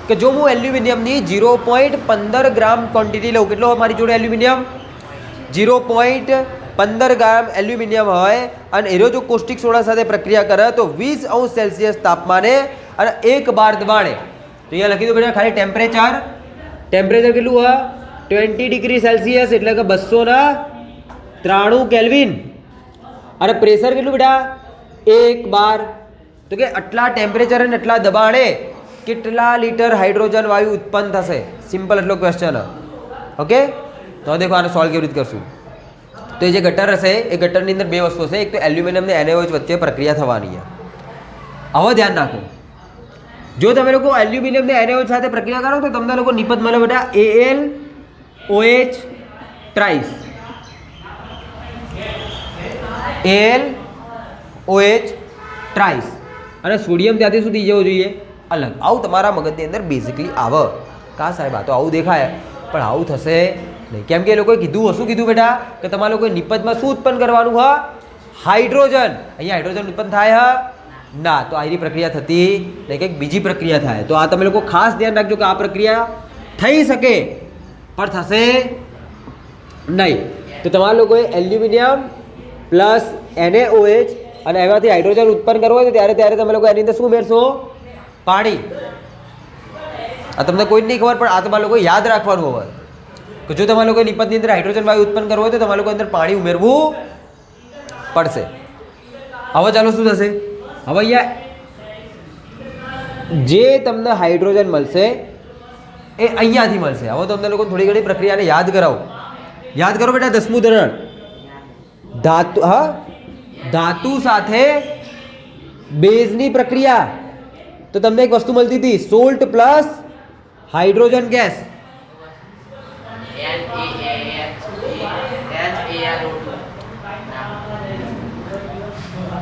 કે જો હું એલ્યુમિનિયમની 0.15 ગ્રામ ક્વોન્ટિટી લઉં, કેટલો મારી જોડે એલ્યુમિનિયમ? 0.15 ગ્રામ એલ્યુમિનિયમ હોય અને એનો જો કોસ્ટિક સોડા સાથે પ્રક્રિયા કરે તો 20°C તાપમાને અને 1 બાર દબાણે. તો અહીંયા લખી દો બેટા ખાલી ટેમ્પરેચર કેટલું હોય? 20°C એટલે કે 293 કેલ્વિન. અને પ્રેશર કેટલું બેટા? 1 બાર. તો કે આટલા ટેમ્પરેચર અને આટલા દબાણે કેટલા લીટર હાઇડ્રોજન વાયુ ઉત્પન્ન થશે? સિમ્પલ એટલો ક્વેશ્ચન. ઓકે, તો દેખો આને સોલ્વ કેવી રીતે કરશું. તો એ જે ગટર હશે એ ગટરની અંદર બે વસ્તુ હશે, એક તો એલ્યુમિનિયમ ને NaOH વચ્ચે પ્રક્રિયા થવાની છે. હવે ધ્યાન રાખો, જો તમે લોકો એલ્યુમિનિયમ ને NaOH સાથે પ્રક્રિયા કરો તો તમને લોકો નિપજ મળે બેટા AlOH ટ્રાઇસ. AlOH ટ્રાઇસ અને સોડિયમ ત્યાંથી સુધી જવું જોઈએ અલગ. આવું તમારા મગજની અંદર બેઝિકલી આવે. કા સાહેબ આ તો આવું દેખાય પણ આવું થશે નહીં, કેમ કે એ લોકોએ કીધું શું કીધું બેટા કે તમારા લોકોએ નિપજમાં શું ઉત્પન્ન કરવાનું હ? હાઇડ્રોજન. અહીંયા હાઇડ્રોજન ઉત્પન્ન થાય હ ના, તો આની પ્રક્રિયા થતી નહીં, કંઈક બીજી પ્રક્રિયા થાય. તો આ તમે લોકો ખાસ ધ્યાન રાખજો કે આ પ્રક્રિયા થઈ શકે પણ થશે નહીં. તો તમારા લોકોએ એલ્યુમિનિયમ પ્લસ NaOH અને એમાંથી હાઇડ્રોજન ઉત્પન્ન કરવું હોય તો ત્યારે તમે લોકો એની અંદર શું ઉમેરશો? પાણી. આ તમને કોઈ નહીં ખબર પણ આ તમારા લોકો યાદ રાખવાનું હોય કે જો તમારા લોકો નિપજની અંદર હાઇડ્રોજન વાયુ ઉત્પન્ન કરવું હોય તો તમારા લોકો અંદર પાણી ઉમેરવું પડશે. હવે ચાલો શું થશે? હવે અહીંયા જે તમને હાઇડ્રોજન મળશે એ અહીંયાથી મળશે. હવે તમને લોકો થોડી ઘણી પ્રક્રિયાને યાદ કરાવું. યાદ કરો બેટા 10મું ધોરણ ધાતુ સાથે બેઝની પ્રક્રિયા. તો તમને એક વસ્તુ મળતી હતી સોલ્ટ પ્લસ હાઇડ્રોજન ગેસ.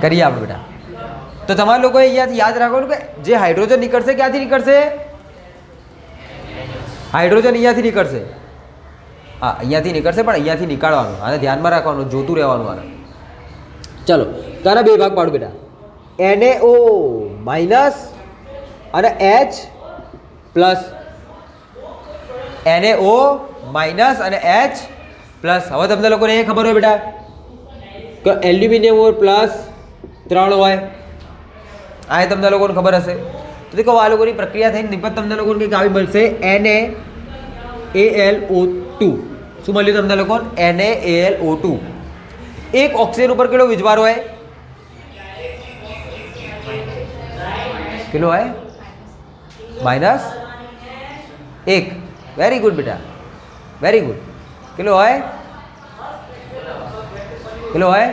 કરીએ આપણે બેટા. તો તમારા લોકોએ અહીંયાથી યાદ રાખવાનું કે જે હાઇડ્રોજન નીકળશે ક્યાંથી નીકળશે? હાઇડ્રોજન અહીંયાથી નીકળશે. હા અહીંયાથી નીકળશે પણ અહીંયાથી નીકાળવાનું. આને ધ્યાનમાં રાખવાનું, જોતું રહેવાનું આને. ચલો તો આના બે ભાગ પાડું બેટા. NaO માઇનસ અને H પ્લસ. NaO માઇનસ અને H પ્લસ. હવે તમને લોકોને એ ખબર હોય બેટા કે એલ્યુમિનિયમ ઓર પ્લસ 3 હોય. આ એ તમને લોકોને ખબર હશે. તો દેખો આ લોકોની પ્રક્રિયા થઈને નિપજ તમને લોકોને કંઈક આવી મળશે NaAlO2. શું મળ્યું તમને લોકો? NaAlO2. એક ઓક્સિજન ઉપર કેટલો વીજભાર હોય? કેટલો હોય? -1. વેરી ગુડ બેટા, વેરી ગુડ. કેટલો હોય? કેટલો હોય?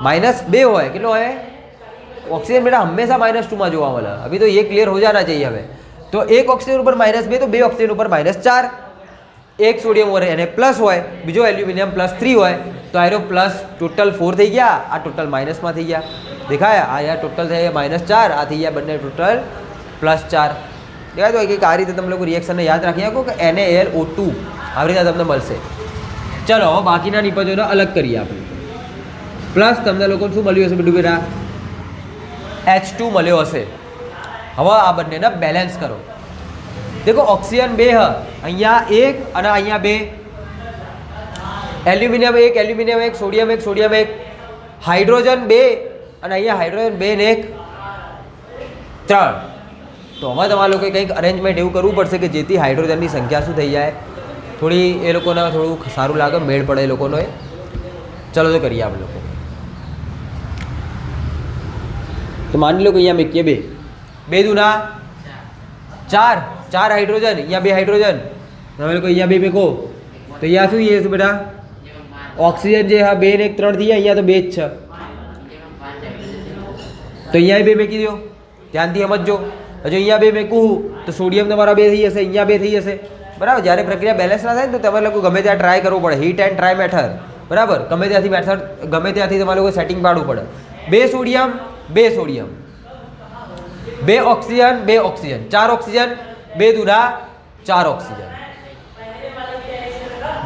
-2 હોય. કેટલો હોય? ऑक्सीजन बेटा हमेशा -2 જોવા મળે. अभी तो ये क्लियर हो जाना चाहिए हमें. तो एक ऑक्सीजन ऊपर -2 तो 2 ऑक्सीजन ऊपर -4. एक सोडियम और એને પ્લસ હોય, બીજો એલ્યુમિનિયમ +3 હોય. તો આયરો પ્લસ ટોટલ 4 થઈ ગયા, આ ટોટલ માઇનસમાં થઈ ગયા. દેખાય? આ યાર ટોટલ થઈ ગયા -4, આ થઈ ગયા બંને ટોટલ +4. દેખાય? તો એક આ રીતે તમે લોકો રિએક્શનને યાદ રાખી શકો કે NaLO2 આવી રીતે તમને મળશે. ચલો હવે બાકીના નિપજોને અલગ કરીએ આપણે. પ્લસ તમને લોકોને શું મળ્યું હશે બધું બેટા? H2 મળ્યો હશે. હવે આ બંનેને બેલેન્સ કરો. देखो ऑक्सीजन 2 है, અહીંયા 1 અને અહીંયા 2. Aluminium 1, aluminium 1, sodium 1, sodium 1. Hydrogen 2 અને અહીંયા હાઇડ્રોજન 2 ને 1 3. તો હવે તમારે લોકોએ કંઈક અરેન્જમેન્ટ એવું કરવું પડશે કે જેથી હાઇડ્રોજનની સંખ્યા શું થઈ જાય, થોડી એ લોકોને થોડું સારું લાગે, મેળ પડે એ લોકોનો. ચલો તો કરીએ આપણે લોકો. તો માની લો કે અહીંયા મૂકીએ 2 દુના 4 હાઇડ્રોજન, અહીંયા 2 હાઇડ્રોજન. તમે લોકો અહીંયા 2 મૂકો તો અહીંયા શું છે બેટા? ઓક્સિજન જે હા 2 ને 1 3 થઈ જાય, અહીંયા તો 2 જ છે. તો અહીંયા 2 મૂકી દો, ધ્યાનથી સમજજો. હજુ અહીંયા 2 મૂકું તો સોડિયમ તમારા 2 થઈ જશે, અહીંયા 2 થઈ જશે. બરાબર? જ્યારે પ્રક્રિયા બેલેન્સ ના થાય ને તો તમારે લોકો ગમે ત્યાં ટ્રાય કરવું પડે. Heat and try method. બરાબર? ગમે ત્યાંથી તમારે લોકો સેટિંગ પાડવું પડે. 2 sodium 2 sodium, 2 oxygen 2 oxygen, 4 oxygen, 2 દુના 4 oxygen.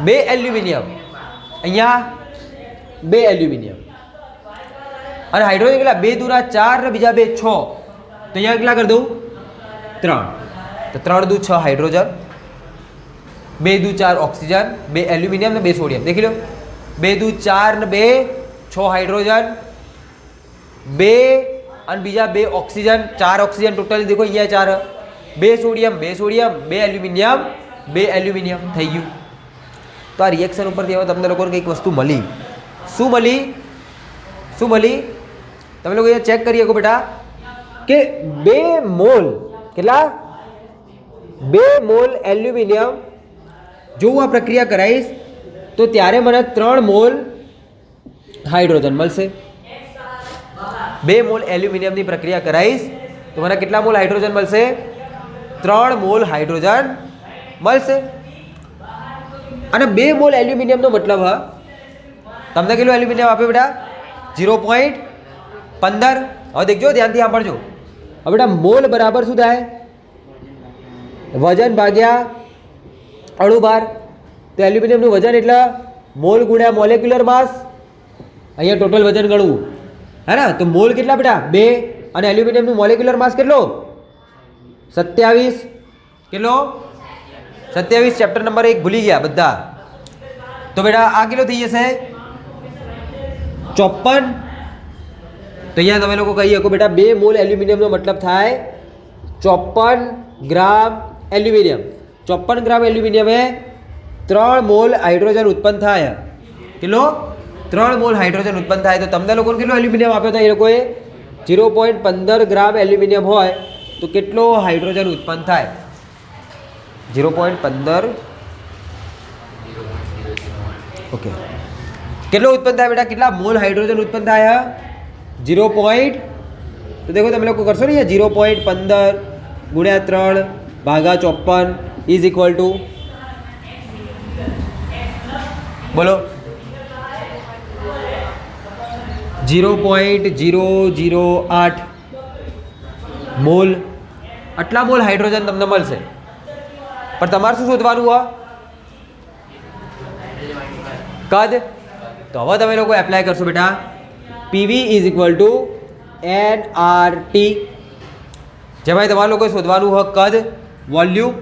2 aluminium, અહીંયા 2 એલ્યુમિનિયમ અને હાઇડ્રોજન કેટલા? 2 દુના 4 ને બીજા 2 6. તો અહીંયા કેટલા કરી દઉં? 3. તો 3 દુ 6 હાઇડ્રોજન, 2 દુ 4 ઓક્સિજન, 2 એલ્યુમિનિયમ ને 2 સોડિયમ. દેખી લો, 2 દુ 4 ને 2 6 હાઇડ્રોજન, 2 અને બીજા 2 ઓક્સિજન, 4 ઓક્સિજન ટોટલ. દેખો અહીંયા 4, 2 સોડિયમ 2 સોડિયમ, 2 એલ્યુમિનિયમ 2 એલ્યુમિનિયમ થઈ ગયું. તો આ રિએક્શન ઉપરથી હવે તમને લોકોને કંઈક વસ્તુ મળી. શું મળી? શું મળી? તમે લોકો અહીંયા ચેક કરી શકો બેટા કે 2 મોલ, કેટલા? 2 મોલ એલ્યુમિનિયમ. જો હું આ પ્રક્રિયા કરાવીશ તો ત્યારે મને 3 મોલ હાઇડ્રોજન મળશે. 2 મોલ એલ્યુમિનિયમની પ્રક્રિયા કરાવીશ તો મને કેટલા મોલ હાઇડ્રોજન મળશે? 3 મોલ હાઇડ્રોજન મળશે. અને 2 મોલ એલ્યુમિનિયમનો મતલબ તમને કેટલું એલ્યુમિનિયમ આપ્યું બેટા? 0.15. હવે દેખજો, ધ્યાનથી સાંભળજો. હવે બેટા મોલ બરાબર શું થાય? વજન ભાગ્યા અણુ ભાર. તો એલ્યુમિનિયમનું વજન એટલે મોલ ગુણ્યા મોલેક્યુલર માસ. અહીંયા ટોટલ વજન ગણવું હે ને? તો મોલ કેટલા બેટા? 2. અને એલ્યુમિનિયમનું મોલેક્યુલર માસ કેટલો? 27. કેટલો? 27. ચેપ્ટર નંબર 1 ભૂલી ગયા બધા. તો બેટા આ કેટલો થઈ જશે? 54. તો અહીંયા તમે લોકો કહી શકો બેટા 2 મોલ એલ્યુમિનિયમનો મતલબ થાય 54 ગ્રામ એલ્યુમિનિયમ. 54 ગ્રામ એલ્યુમિનિયમે 3 મોલ હાઇડ્રોજન ઉત્પન્ન થાય. કેટલો? 3 મોલ હાઇડ્રોજન ઉત્પન્ન થાય. તો તમને લોકોને કેટલો એલ્યુમિનિયમ આપ્યો હતો? એ લોકોએ 0.15 ગ્રામ એલ્યુમિનિયમ હોય તો કેટલો હાઇડ્રોજન ઉત્પન્ન થાય? 0.15. ઓકે, કેટલો ઉત્પન્ન થાય બેટા? કેટલા મોલ હાઇડ્રોજન ઉત્પન્ન થાય? 0. તો દેખો તમે લોકો કરશો ને, 0.15 ગુણ્યા 3 ભાગા 54 ઇઝ ઇક્વલ ટુ, બોલો, 0.008 મોલ. આટલા મોલ હાઇડ્રોજન તમને મળશે. પણ તમારે શું શોધવાનું હોય? કદ. તો હવે તમે લોકો એપ્લાય કરશો બેટા. PV is equal two NRT. જેમાં તમારે લોકોએ શોધવાનું હોય કદ, વોલ્યુમ.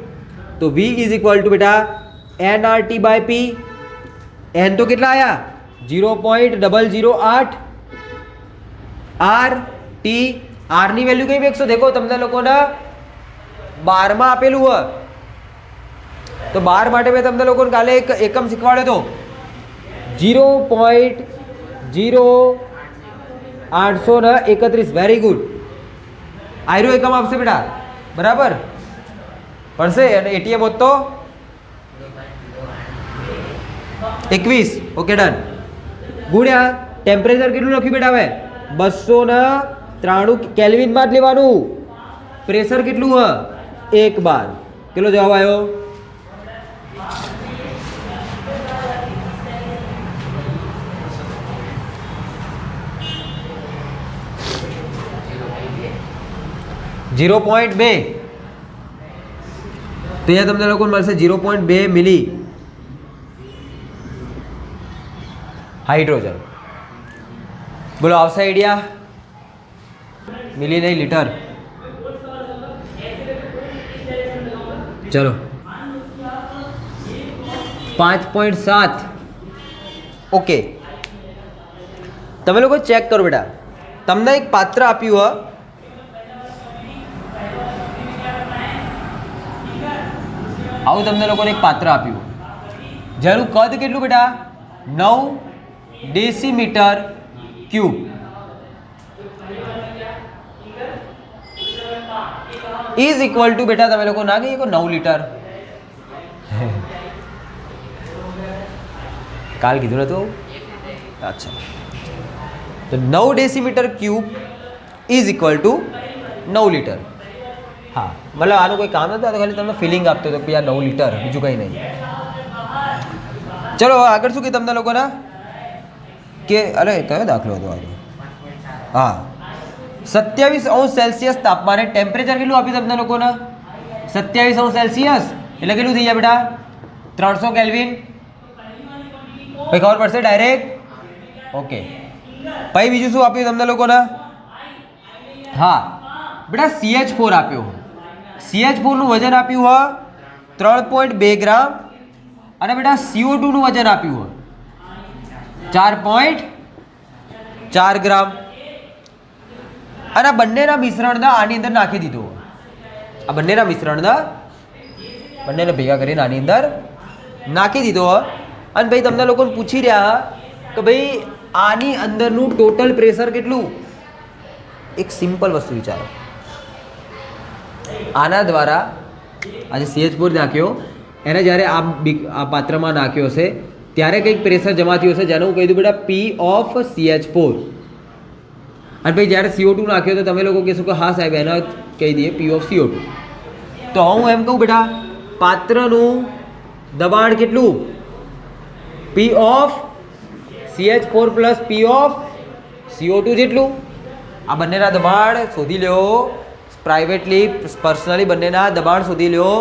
તો વી ઇઝ ઇક્વલ ટુ બેટા એનઆરટી બાય પી. એન તો કેટલા આવ્યા? 0.008. R T. આરની વેલ્યુ કઈ મેકશો? દેખો તમને લોકોને 12 માં આપેલું હોય તો 12 માટે મેં તમને લોકોને કાલે એક એકમ શીખવાડ્યો હતો. 0.0831. Very good. આયરો એકમ આપશે બેટા, બરાબર પડશે. અને એટીએમ હોત તો 21. Okay, done. ગુણ્યા ટેમ્પરેચર કેટલું લખ્યું બેટા? હવે 293 કેલ્વિનમાં જ લેવાનું. પ્રેશર કેટલું હ? 1 બાર. કેટલો જવાબ આવ્યો? 0.2. તો અહીંયા તમને લોકોને મળશે 0.2 મિલી હાઇડ્રોજન. બોલો, આવશે આઈડિયા? મિલી નહીં, લીટર. ચલો, 5.7. ઓકે, તમે લોકો ચેક કરો બેટા. તમને એક પાત્ર આપ્યું હોય, આવું તમને લોકોને એક પાત્ર આપ્યું જેનું કદ કેટલું બેટા? 9 decimetre cube. Is equal two બેટા તમે લોકો ના કહી શકો 9 લીટર. કાલ કીધું નતું? અચ્છા, તો 9 decimetre cube is equal two 9 litre. હા, મતલબ આનું કોઈ કામ નતું, ખાલી તમને ફિલિંગ આપતો હતો કે આ 9 લીટર, બીજું કંઈ નહીં. ચલો આગળ શું કે તમને લોકોના કે, અરે કયો દાખલો હતો આજે? હા, 27°C તાપમાને ટેમ્પરેચર કેટલું આપ્યું તમને લોકોને? 27°C એટલે કેટલું થઈ જાય બેટા? 300 કેલ્વિન. ભાઈ ખબર પડશે ડાયરેક્ટ? ઓકે. પછી બીજું શું આપ્યું તમને લોકોને? હા બેટા, CH4 આપ્યો. CH4 નું વજન આપ્યું હોય 3.2 ગ્રામ. અને બેટા CO2 નું વજન આપ્યું હોય 4.4 ગ્રામ. અને આ બંનેના મિશ્રણને આની અંદર નાખી દીધું. આ બંનેના મિશ્રણને બંનેને ભેગા કરીને આની અંદર નાખી દીધો. અને ભાઈ તમને લોકોને પૂછી રહ્યા કે ભાઈ આની અંદરનું ટોટલ પ્રેશર કેટલું? એક સિમ્પલ વસ્તુ વિચારો. આના દ્વારા આજે CH4 નાખ્યો, એને જ્યારે આ પાત્રમાં નાખ્યો હશે ત્યારે કંઈક પ્રેશર જમા થયું હશે જેને હું કહી દઉં બેટા પી ઓફ CH4 અને પછી જ્યારે CO2 નાખ્યો તો તમે લોકો કહેશો કે હા સાહેબ એને કહી દઈએ પી ઓફ CO2 તો હું એમ કહું બેટા પાત્રનું દબાણ કેટલું પી of CH4 plus P of CO2 જેટલું આ બંનેના દબાણ શોધી લો પ્રાઇવેટલી પર્સનલી બંનેના દબાણ શોધી લો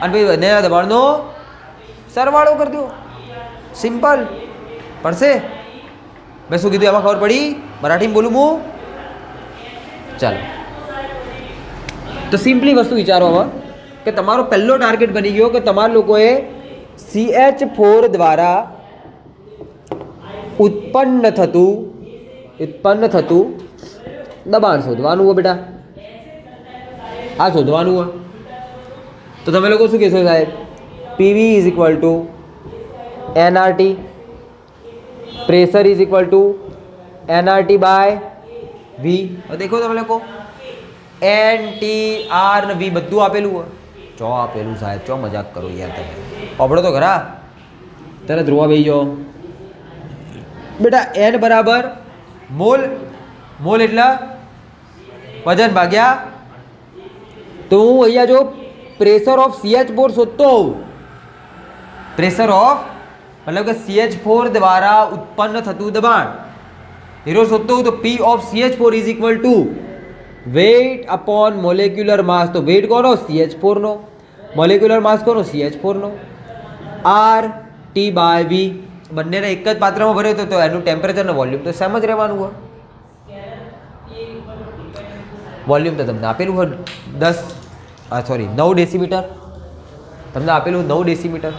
અને પછી બંનેના દબાણનો સરવાળો કરી દો સિમ્પલ પડશે મેં શું કીધું એમાં ખબર પડી મરાઠીમાં બોલું હું ચાલો તો સિમ્પલી વસ્તુ વિચારો હવે કે તમારો પહેલો ટાર્ગેટ બની ગયો કે તમારા લોકોએ CH4 દ્વારા ઉત્પન્ન થતું દબાણ શોધવાનું હોય બેટા આ શોધવાનું હોય તો તમે લોકો શું કહેશો સાહેબ PV is equal to NRT pressure is equal to NRT by V દેખો તમે લોકો NT R ને V બધું આપેલું હોય ચો આપેલું સાહેબ ચો મજાક કરો યાર તમે અપડો તો ખરા તરત રોવા બેસી જાઓ બેટા N બરાબર મોલ મોલ એટલે વજન ભાગ્યા તો હું અહીંયા જો પ્રેશર ઓફ CH4 શોધતો હોઉં પ્રેશર ઓફ मतलब कि CH4 द्वारा उत्पन्न थतु दबाण हीरो शोधते हो तो P of CH4 is equal to weight upon molecular mass तो वेट कोनो CH4 नो मोलिक्युलर मास कोनो CH4 नो R T बाय V બંને એક જ પાત્રમાં ભર્યો તો એનું ટેમ્પરેચર ને વોલ્યુમ તો સેમ જ રહેવાનું હોય વોલ્યુમ તો તમને આપેલું હોય 9 ડેસીમીટર તમને આપેલું 9 ડેસીમીટર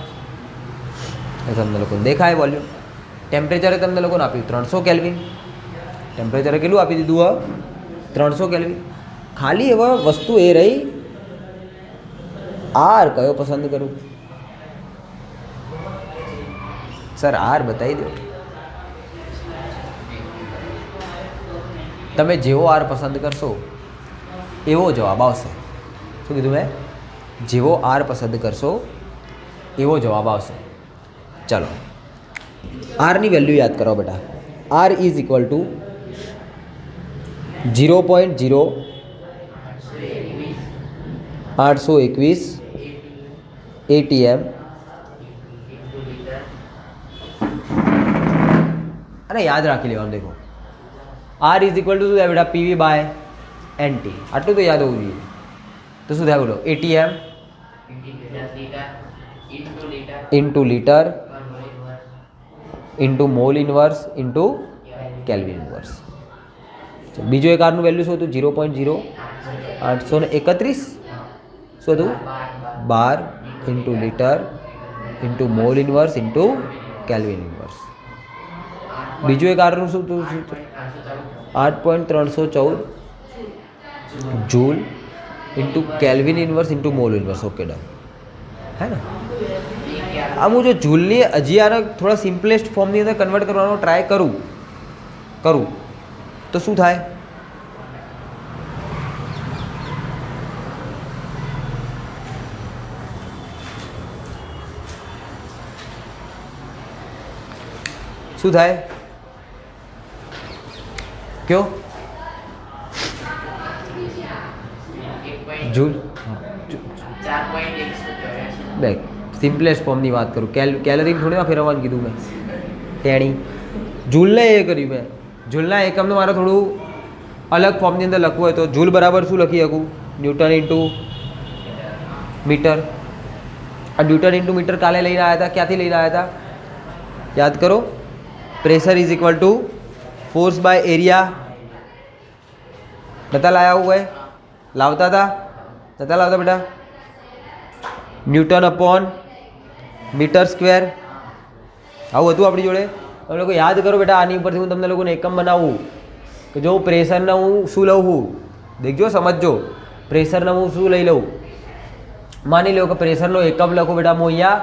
તમને લોકોને દેખાય વોલ્યુમ ટેમ્પરેચરે તમને લોકોને આપ્યું 300 કેલ્વિન ટેમ્પરેચરે કેટલું આપી દીધું હવે 300 કેલ્વિન ખાલી હવે વસ્તુ એ રહી આર કયો પસંદ કરું સર આર બતાવી દો તમે જેવો આર પસંદ કરશો એવો જવાબ આવશે શું કીધું મેં જેવો આર પસંદ કરશો એવો જવાબ આવશે चलो आर ની વેલ્યુ યાદ કરો બેટા R is equal to 0.0821 ATM अरे याद રાખી લેવાનું देखो आर इज इक्वल टू बेटा PV बाय NT આટલું તો યાદ હોવું જોઈએ તો શું થાય બોલો ATM into litre into mole inverse into kelvin inverse बीजो एक आरનું વેલ્યુ શું હતું 0.0831 શું હતું 12 into litre into mole inverse into kelvin inverse बीजो एक आरનું શું હતું 8.314 joule into kelvin inverse into mole inverse okay done है ना अब હું જો જૂલની હજી આને થોડા સિમ્પલેસ્ટ ફોર્મની અંદર કન્વર્ટ કરવાનો ટ્રાય કરું તો શું થાય શું થાય કયો જૂલ બેક સિમ્પલેસ્ટ ફોર્મની વાત કરું કેલરીને થોડી ના ફેરવવાનું કીધું મેં તેણી જૂલને એ કર્યું મેં જૂલના એકમને મારે થોડું અલગ ફોર્મની અંદર લખવું હોય તો જૂલ બરાબર શું લખી શકું ન્યૂટન ઇન્ટુ મીટર આ ન્યૂટન ઇન્ટુ મીટર કાલે લઈને આવ્યા હતા ક્યાંથી લઈને આવ્યા હતા યાદ કરો pressure is equal to force by area નતા લાયા હોય લાવતા હતા નતા લાવતા બેટા ન્યૂટન અપોન મીટર સ્ક્વેર આવું હતું આપણી જોડે તમે લોકો યાદ કરો બેટા આની ઉપરથી હું તમને લોકોને એકમ બનાવું કે જો પ્રેશરને હું શું લઉં છું દેખજો સમજજો પ્રેશરને હું શું લઈ લઉં માની લો કે પ્રેશરનો એકમ લખું બેટા હું અહીંયા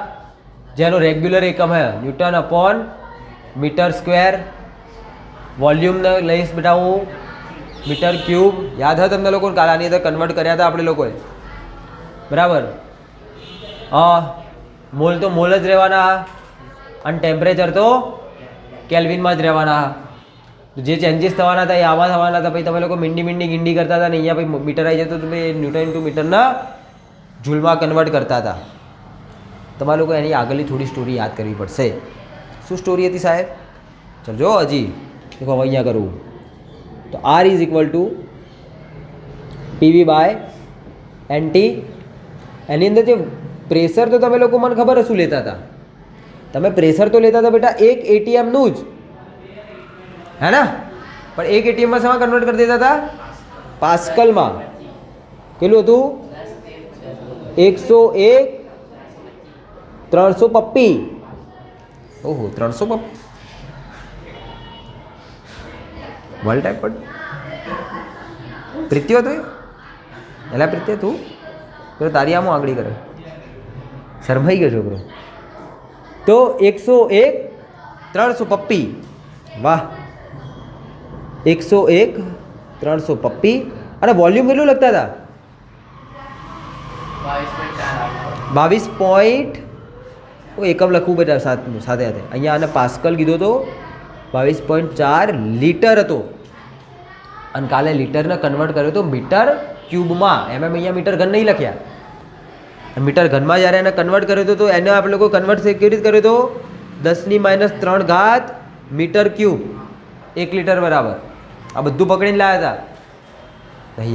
જેનો રેગ્યુલર એકમ હે ન્યૂટન અપોન મીટર સ્ક્વેર વોલ્યુમને લઈશ બેટા હું મીટર ક્યુબ યાદ હોય તમને લોકોને કાલે આની અંદર કન્વર્ટ કર્યા હતા આપણે લોકોએ બરાબર હા મોલ તો મોલ જ રહેવાના અને ટેમ્પરેચર તો કેલ્વિનમાં જ રહેવાના. જે ચેન્જીસ થવાના હતા એ આવા થવાના હતા. પછી તમે લોકો મીંડી ગીંડી કરતા હતા ને અહીંયા પછી મીટર આવી જતું તમે ન્યૂટન ટુ મીટરના જૂલમાં કન્વર્ટ કરતા હતા. તમારે લોકો એની આગળની થોડી સ્ટોરી યાદ કરવી પડશે. શું સ્ટોરી હતી સાહેબ? ચલો હજી દેખો હવે અહીંયા કરું તો R is equal to PV by NT. એની અંદર જે પ્રેશર તો તમે લોકો મને ખબર શું લેતા હતા? તમે પ્રેશર તો લેતા હતા બેટા એક એટીએમનું જ, હે ને? પણ એક એટીએમમાં શેમાં કન્વર્ટ કરી દેતા હતા? પાસ્કલમાં. કેટલું હતું? 101 300 પપ્પી. ઓહો 300 પપ્પી વર્લ્ડ ટાઈપ પણ પ્રીત્યો હતો એલા પ્રીત્ય તું તો તારી આમ આંગળી કરે શરમાઈ ગયો છોકરો. તો 101 300 પપ્પી. વાહ 101 300 પપ્પી. અને વોલ્યુમ કેટલું લખતા હતા? 22 એકમ લખવું બેટા સાથે સાથે અહીંયા આને પાસ્કલ કીધો તો 22.4 લીટર હતો. અને કાલે લીટરને કન્વર્ટ કર્યો તો મીટર ક્યુબમાં. અહીંયા મીટર ઘન નહીં લખ્યા. મીટર ઘનમાં જ્યારે એને કન્વર્ટ કર્યો તો એને આપણે લોકો કન્વર્ટ કેવી રીતે કર્યો તો 10⁻³ મીટર ક્યુબ 1 લીટર બરાબર. આ બધું પકડીને લાવ્યા હતા.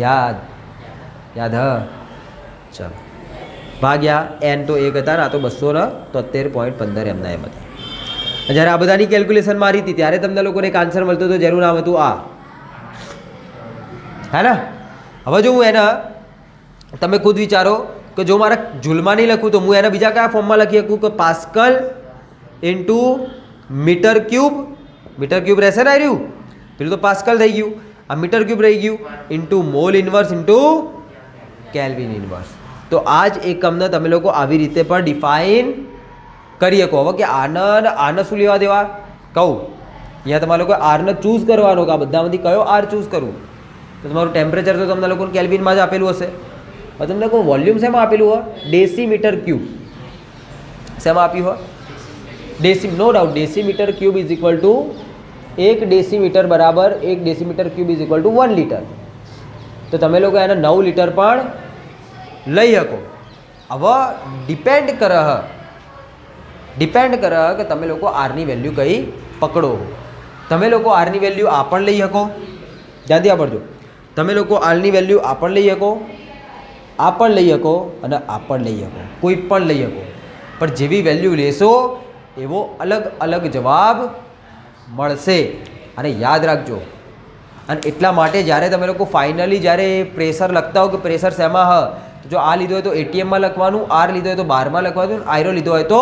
યાદ હ ચાલો ભાગ્યા એન તો 1 હતા ને આ તો 273.15 એમના એમ હતા. જ્યારે આ બધાની કેલ્ક્યુલેશન મારી હતી ત્યારે તમને લોકોને એક આન્સર મળતો હતો જેનું નામ હતું આ, હે ને? હવે જો હું એના તમે ખુદ વિચારો કે જો મારે જૂલમાં નહીં લખું તો હું એને બીજા કયા ફોર્મમાં લખી શકું કે pascal into metre cube. Metre cube રહેશે ને રહ્યું પેલું તો પાસ્કલ થઈ ગયું, આ મીટર ક્યુબ રહી ગયું into mall inverse into kelvin inverse. તો આ જ એકમને તમે લોકો આવી રીતે પણ ડિફાઇન કરી શકો. હવે કે આને શું લેવા દેવા કહું, અહીંયા તમારે લોકો આરને ચૂઝ કરવાનો કે આ બધામાંથી કયો આર ચૂઝ કરવું. તો તમારું ટેમ્પરેચર તો તમને લોકોને કેલ્વિનમાં જ આપેલું હશે. હવે તમને લોકો વોલ્યુમ શેમાં આપેલું હોય? Decimetre cube. શેમાં આપ્યું હોય? No doubt decimetre cube is equal to 1 decimetre બરાબર 1 decimetre cube is equal to 1 litre. તો તમે લોકો એને 9 લીટર પણ લઈ શકો. હવે ડિપેન્ડ કરે કે તમે લોકો આરની વેલ્યુ કઈ પકડો. તમે લોકો આરની વેલ્યુ આ પણ લઈ શકો, ધ્યાનથી સાંભળજો. તમે લોકો આરની વેલ્યુ આ પણ લઈ શકો, આ પણ લઈ શકો અને આ પણ લઈ શકો, કોઈ પણ લઈ શકો. પણ જેવી વેલ્યુ લેશો એવો અલગ અલગ જવાબ મળશે. અને યાદ રાખજો. અને એટલા માટે જ્યારે તમે લોકો ફાઇનલી જ્યારે પ્રેશર લખતા હો કે પ્રેશર શેમાં હ, તો જો આ લીધો હોય તો એટીએમમાં લખવાનું, આર લીધો હોય તો બારમાં લખવાનું, આયરો લીધો હોય તો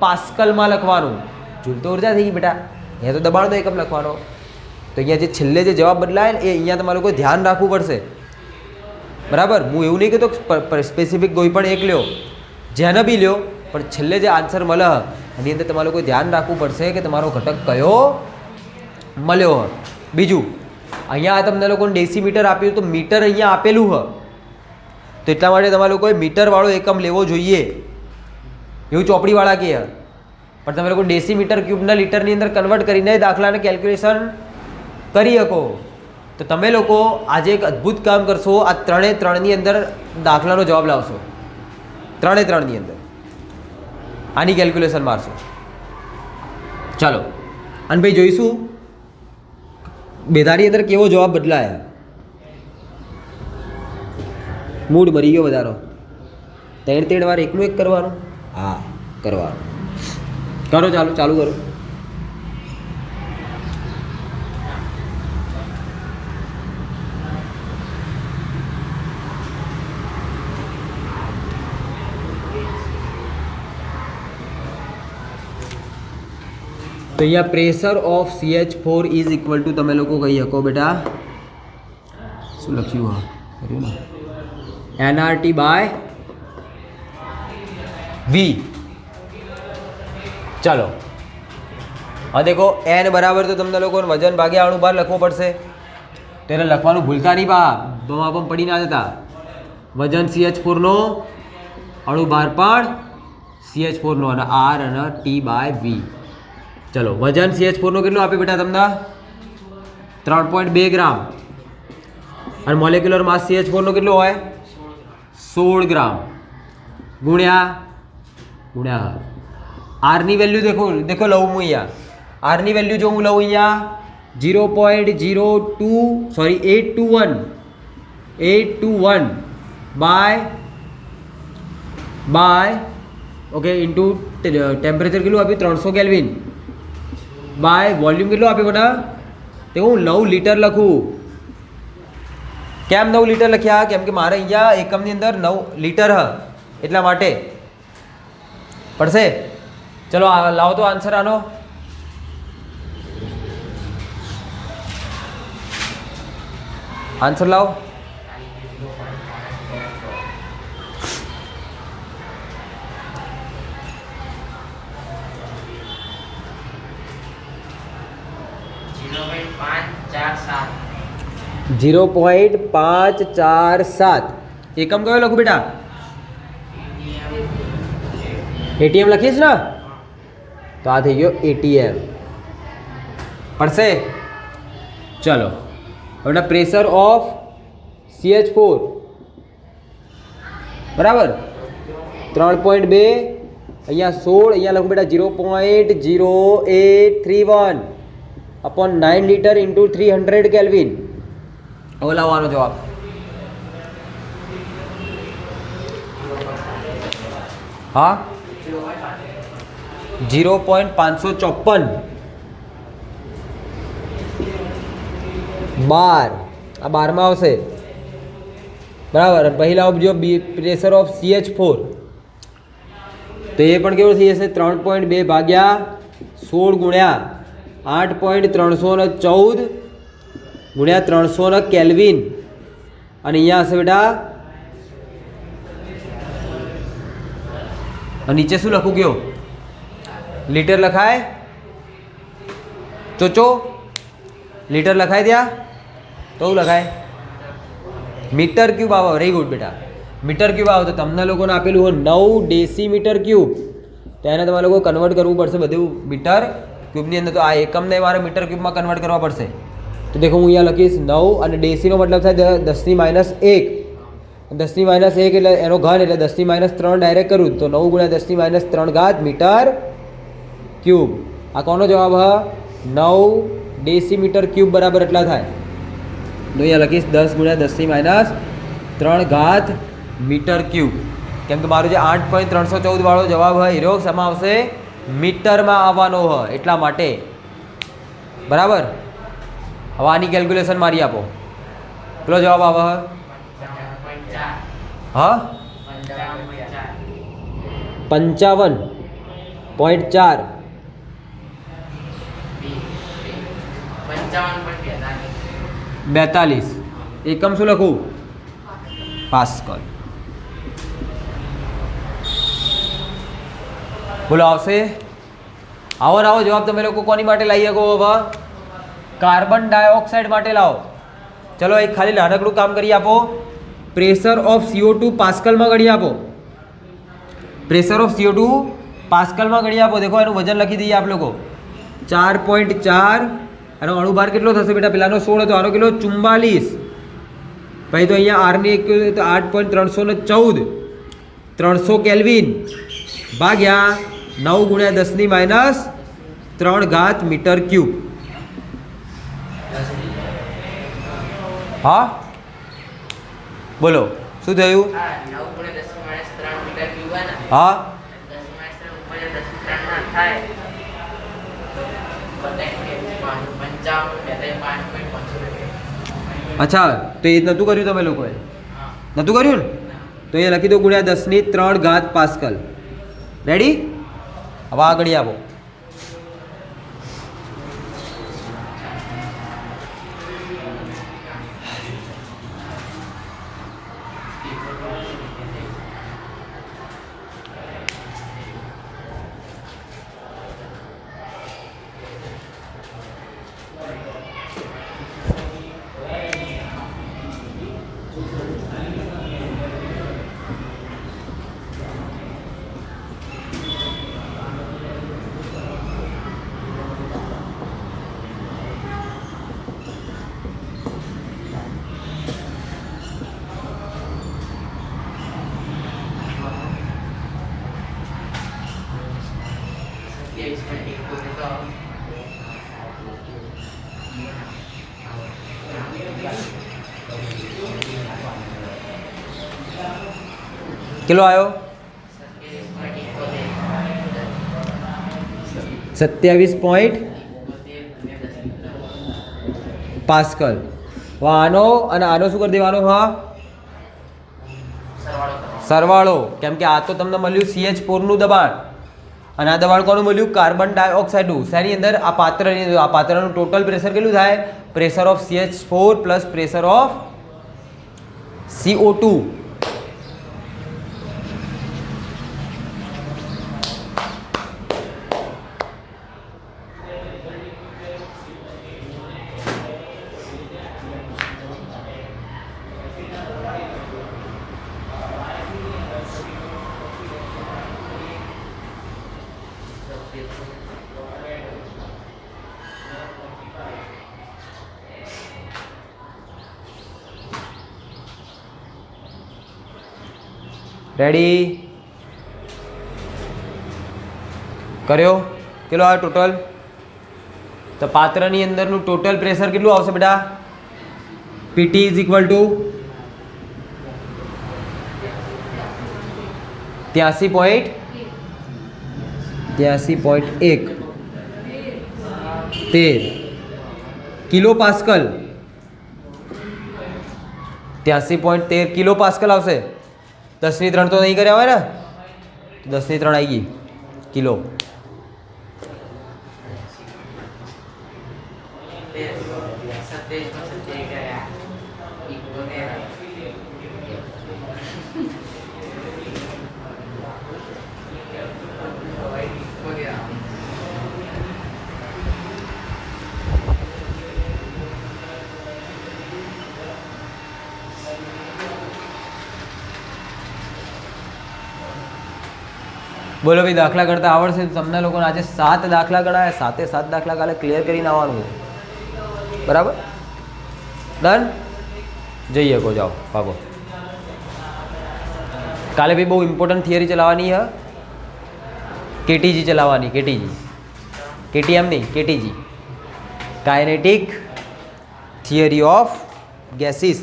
પાસ્કલમાં લખવાનું. જૂલ તો ઉર્જા થઈ ગઈ બેટા. અહીંયા તો દબાણનો એકમ લખવાનો. તો અહીંયા જે છેલ્લે જે જવાબ બદલાય ને એ અહીંયા તમારે લોકો ધ્યાન રાખવું પડશે. બરાબર? હું એવું નહીં કહેતો સ્પેસિફિક કોઈ પણ એક લ્યો, જેને બી લ્યો, પણ છેલ્લે જે આન્સર મળે એની અંદર તમારે કોઈ ધ્યાન રાખવું પડશે કે તમારો ઘટક કયો મળ્યો. બીજું અહીંયા આ તમને લોકોને ડેસીમીટર આપ્યું તો મીટર અહીંયા આપેલું હ, તો એટલા માટે તમારે લોકોએ મીટરવાળો એકમ લેવો જોઈએ એવું ચોપડીવાળા કહે. પણ તમે લોકો ડેસીમીટર ક્યુબના લીટરની અંદર કન્વર્ટ કરીને દાખલાને કેલ્ક્યુલેશન કરી શકો. તો તમે લોકો આજે એક અદ્ભુત કામ કરશો, આ 3 અંદર દાખલાનો જવાબ લાવશો. 3 અંદર આની કેલ્ક્યુલેશન મારશો. ચાલો અને ભાઈ જોઈશું બેધાની અંદર કેવો જવાબ બદલાયા. મૂડ મરી ગયો બધાનો. 3 વાર એકનું એક કરવાનું. હા કરવાનું. કરો ચાલુ કરો. તો અહીંયા pressure of CH4 is equal two તમે લોકો કહી શકો બેટા શું લખ્યું હા કર્યું ને nRT બાય V. ચાલો હવે દેખો n બરાબર તો તમને લોકોને વજન ભાગ્યા અણુભાર લખવો પડશે. તો એને લખવાનું ભૂલતા નહીં બા, બમ પડી ના જતા. વજન CH4 નો, અણુભાર પણ CH4 નો અને R અને T બાય V. ચલો વજન CH4 નું કેટલું આપ્યું બેટા તમને 3.2 ગ્રામ અને મોલેક્યુલર માસ CH4 નું કેટલું હોય 16 ગ્રામ ગુણ્યા ગુણ્યા આર ની વેલ્યુ દેખો લઉં હું અહીંયા આર ની વેલ્યુ જો હું લઉં અહીંયા 821 બાય ઓકે ઇન્ટુ ટેમ્પરેચર કેટલું આપ્યું 300 કેલ્વિન બાય વોલ્યુમ કેટલું આપ્યું બેટા તે હું 9 લીટર લખું કેમ 9 લીટર લખ્યા કેમ કે મારે અહીંયા એકમની અંદર 9 લીટર હ એટલા માટે પડશે ચલો લાવો તો આન્સર આનો આન્સર લાવો जीरो पॉइंट 547 एकम कयो लखू बेटा एटीएम लखीश ना तो आ थी गयो एटीएम पड़से चलो बेटा प्रेशर ऑफ CH4 बराबर 3.2 अँ 16 अँ लखू बेटा 0.0831 अपॉन 9 लीटर इंटू 300 केल्विन હવે લાવવાનો જવાબ હા 0.554 બાર આ બારમાં આવશે બરાબર પછી લાવો બીજો પ્રેશર ઓફ CH4 તો એ પણ કેવું થઈ જશે 3.2 ભાગ્યા 16 ગુણ્યા 8.314 गुण્યા 300 કેલ્વિન અને અહીંયા હશે બેટા નીચે શું લખું ગયો લીટર લખાય ચોચો લીટર લખાય ત્યાં તો લખાય મીટર ક્યુબ આવે વેરી ગુડ બેટા મીટર ક્યુબ આવે તો તમને લોકોને આપેલું હોય 9 ડેસીમીટર ક્યુબ તો એને તમારે લોકો કન્વર્ટ કરવું પડશે બધું મીટર ક્યુબની અંદર તો આ એકમને મારે મીટર ક્યુબમાં કન્વર્ટ કરવા પડશે तो देखो हूँ यहाँ लखीश 9 और डेसी नो मतलब था 10 - 1 10 - 1 એટલે એનો ઘન એટલે 10 - 3 ડાયરેક્ટ કરું તો 9 × 10 - 3 ઘાત મીટર ક્યુબ આ કોનો જવાબ હ 9 ડેસીમીટર ક્યુબ બરાબર એટલા થાય તો અહીંયા લખીશ 10 × 10 - 3 ઘાત મીટર ક્યુબ કેમ કે મારું જે 8.314 વાળો જવાબ હ હીરો શેમાં આવશે મીટરમાં આવવાનો હ એટલા માટે બરાબર હવે આની કેલ્ક્યુલેશન મારી આપો કેટલો જવાબ આવે હા 55.4 42 એકમ શું લખું પાસ્કલ બોલો આવશે આવો જવાબ તમે લોકો કોની માટે લાવી શકો હવે કાર્બન ડાયોક્સાઇડ માટે લાવો ચલો એક ખાલી નાનકડું કામ કરી આપો પ્રેશર ઓફ CO2 પાસ્કલમાં ગણી આપો પ્રેશર ઓફ CO2 પાસ્કલમાં ગણી આપો દેખો એનું વજન લખી દઈએ આપ લોકો 4.4 એનો અણુભાર કેટલો થશે બેટા પેલાનો 16 હતો આનો કેટલો 44 ભાઈ તો અહીંયા આરની એક 8.314 300 કેલ્વિન ભાગ્યા 9 × 10 - 3 ઘાત મીટર ક્યુબ હા બોલો શું થયું હા અચ્છા તો એ નહોતું કર્યું તમે લોકોએ નહોતું કર્યું ને તો અહીંયા લખી દો × 10 - 3 ઘાત પાસ્કલ રેડી હવે આગળ આવો किलो आयो 27 પાસ્કલ. હવે આનો અને આનો શું કરી દેવાનો? હા, સરવાળો. કેમ કે આ તો તમને મળ્યું CH4નું દબાણ અને આ દબાણ કોનું મળ્યું? કાર્બન ડાયોક્સાઇડનું. શેની અંદર? આ પાત્રની અંદર. આ પાત્રનું ટોટલ પ્રેશર કેટલું થાય? Pressure of CH4 plus pressure of CO2. Ready? કર્યો? કેટલો આવે ટોટલ? તો પાત્રની અંદરનું ટોટલ પ્રેશર કેટલું આવશે બેટા? PT is equal two 83.1 13 kilo pascal. 83.13 kilo pascal આવશે. 10 ની 3 તો નહીં કર્યા હોય ને? 10 ની 3 આવી ગઈ કિલો. બોલો ભાઈ, દાખલા કરતા આવડશે? તમને લોકોને આજે 7 દાખલા ગણાયા. 7 દાખલા કાલે ક્લિયર કરીને આવવાનું. બરાબર? ડન? જઈએ કો જાઓ ભાગો. કાલે ભાઈ બહુ ઇમ્પોર્ટન્ટ થિયરી ચલાવવાની है. KTG ચલાવવાની. KTM નહીં, KTG, kinetic theory of gases.